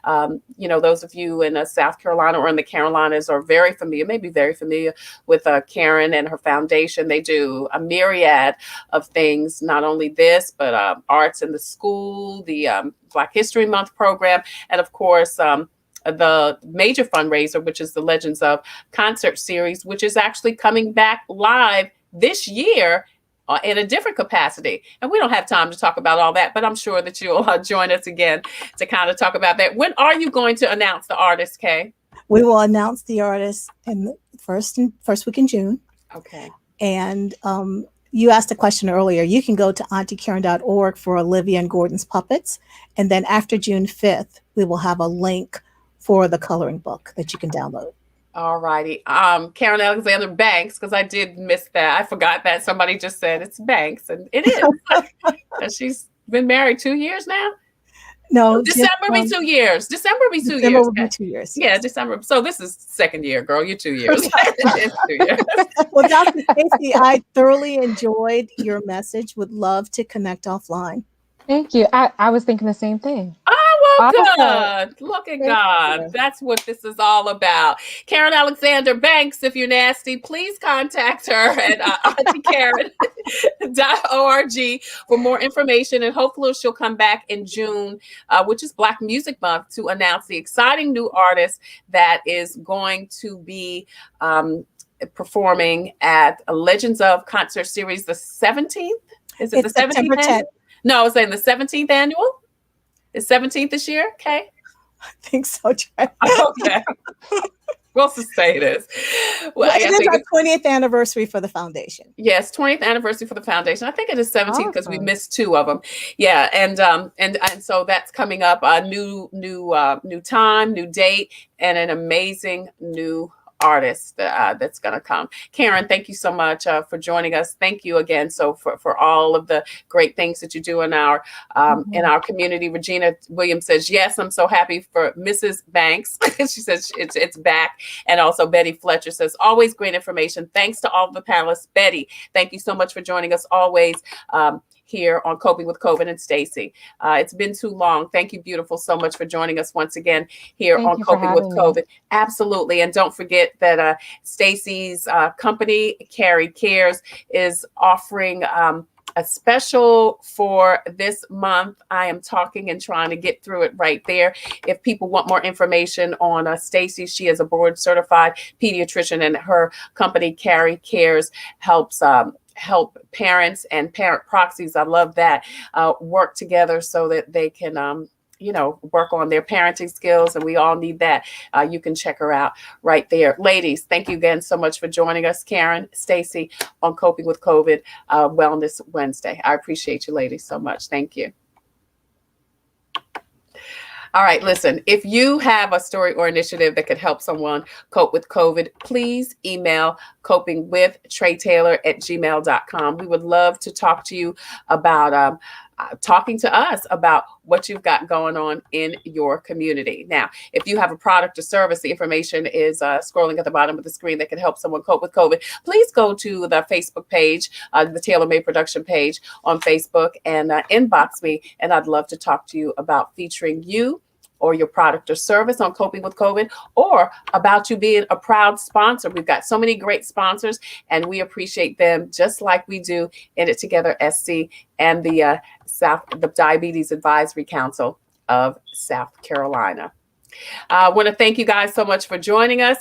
AUNTIEKAREN.org. Those of you in South Carolina or in the Carolinas are very familiar with Karen and her foundation. They do a myriad of things, not only this, but arts in the school, the Black History Month program, and of course, the major fundraiser, which is the Legends of concert series, which is actually coming back live this year in a different capacity. And we don't have time to talk about all that, but I'm sure that you'll join us again to kind of talk about that. When are you going to announce the artist, Kay? We will announce the artist in the first week in June. Okay. And you asked a question earlier. You can go to auntiekaren.org for Olivia and Gordon's Puppets. And then after June 5th, we will have a link for the coloring book that you can download. All righty. Karen Alexander Banks, because I did miss that. I forgot that somebody just said it's Banks, and it is. And she's been married 2 years now? No. December be 2 years. December be 2 years. December will be 2 years. Yeah, December. So this is second year, girl. You're 2 years. It's 2 years. Well, Dr. Stacy, I thoroughly enjoyed your message. Would love to connect offline. Thank you. I was thinking the same thing. Oh, good. Look at God. That's what this is all about. Karen Alexander Banks, if you're nasty, please contact her at auntiekaren.org for more information. And hopefully she'll come back in June, which is Black Music Month, to announce the exciting new artist that is going to be performing at a Legends of Concert Series, the 17th. Is it It's the 17th? September 10th. No, I was saying the 17th annual. Is 17th this year? Okay. I think so, Trey. Okay. We'll just say it is. Well, It is our 20th anniversary for the foundation. Yes, 20th anniversary for the foundation. I think it is 17th because we missed 2 of them. Yeah, and so that's coming up. A new time, new date, and an amazing new artist that's going to come. Karen, thank you so much for joining us. Thank you again for all of the great things that you do in our community. Regina Williams says, yes, I'm so happy for Mrs. Banks. She says it's back. And also Betty Fletcher says, always great information. Thanks to all of the panelists. Betty, thank you so much for joining us always. Here on Coping with COVID, and Stacy. It's been too long. Thank you, beautiful, so much for joining us once again here on Coping with COVID. Absolutely. And don't forget that Stacy's company, Cary Cares, is offering a special for this month. I am talking and trying to get through it right there. If people want more information on Stacy, she is a board certified pediatrician, and her company, Cary Cares, help parents and parent proxies, I love that, work together so that they can work on their parenting skills, and we all need that. You can check her out right there. Ladies, thank you again so much for joining us. Karen, Stacy, on Coping with COVID Wellness Wednesday. I appreciate you ladies so much. Thank you. All right, listen, if you have a story or initiative that could help someone cope with COVID, please email copingwithtreytailor@gmail.com. We would love to talk to you about talking to us about what you've got going on in your community. Now, if you have a product or service, the information is scrolling at the bottom of the screen that can help someone cope with COVID. Please go to the Facebook page, the Tailor Made Production page on Facebook, and inbox me, and I'd love to talk to you about featuring you or your product or service on Coping with COVID, or about you being a proud sponsor. We've got so many great sponsors, and we appreciate them just like we do in It Together SC and the Diabetes Advisory Council of South Carolina. I want to thank you guys so much for joining us.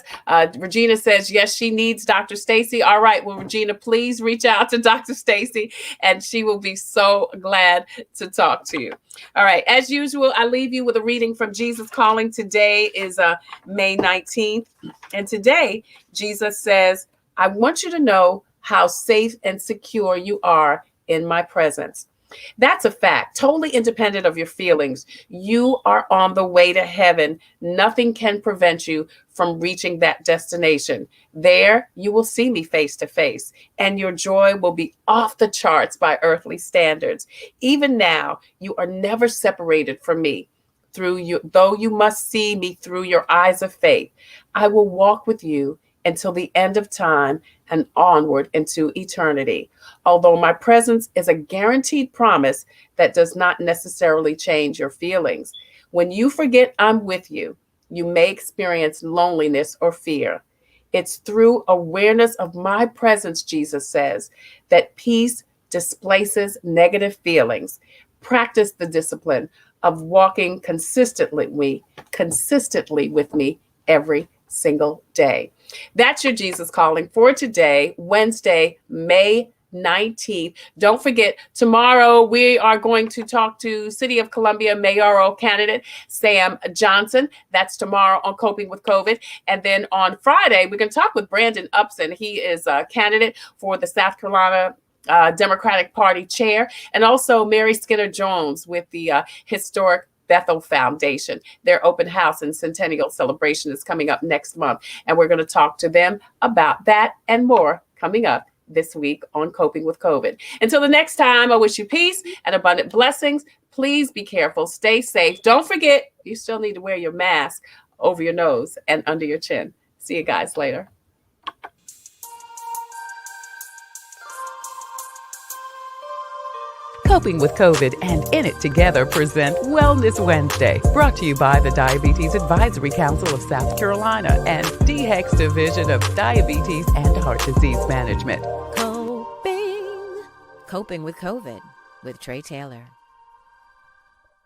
Regina says, yes, she needs Dr. Stacy. All right. Well, Regina, please reach out to Dr. Stacy, and she will be so glad to talk to you. All right. As usual, I leave you with a reading from Jesus Calling. Today is May 19th. And today, Jesus says, I want you to know how safe and secure you are in my presence. That's a fact, totally independent of your feelings. You are on the way to heaven. Nothing can prevent you from reaching that destination. There, you will see me face to face, and your joy will be off the charts by earthly standards. Even now, you are never separated from me. Though you must see me through your eyes of faith, I will walk with you until the end of time and onward into eternity. Although my presence is a guaranteed promise that does not necessarily change your feelings. When you forget I'm with you, you may experience loneliness or fear. It's through awareness of my presence, Jesus says, that peace displaces negative feelings. Practice the discipline of walking consistently with me every single day. That's your Jesus Calling for today, Wednesday, May 19th. Don't forget, tomorrow we are going to talk to City of Columbia mayoral candidate Sam Johnson. That's tomorrow on Coping with COVID. And then on Friday, we're going to talk with Brandon Upson. He is a candidate for the South Carolina Democratic Party chair, and also Mary Skinner Jones with the historic Bethel Foundation. Their open house and centennial celebration is coming up next month, and we're going to talk to them about that and more coming up this week on Coping with COVID. Until the next time, I wish you peace and abundant blessings. Please be careful, stay safe. Don't forget, you still need to wear your mask over your nose and under your chin. See you guys later. Coping with COVID and In It Together present Wellness Wednesday, brought to you by the Diabetes Advisory Council of South Carolina and DHEC's Division of Diabetes and Heart Disease Management. Coping with COVID with Tailor.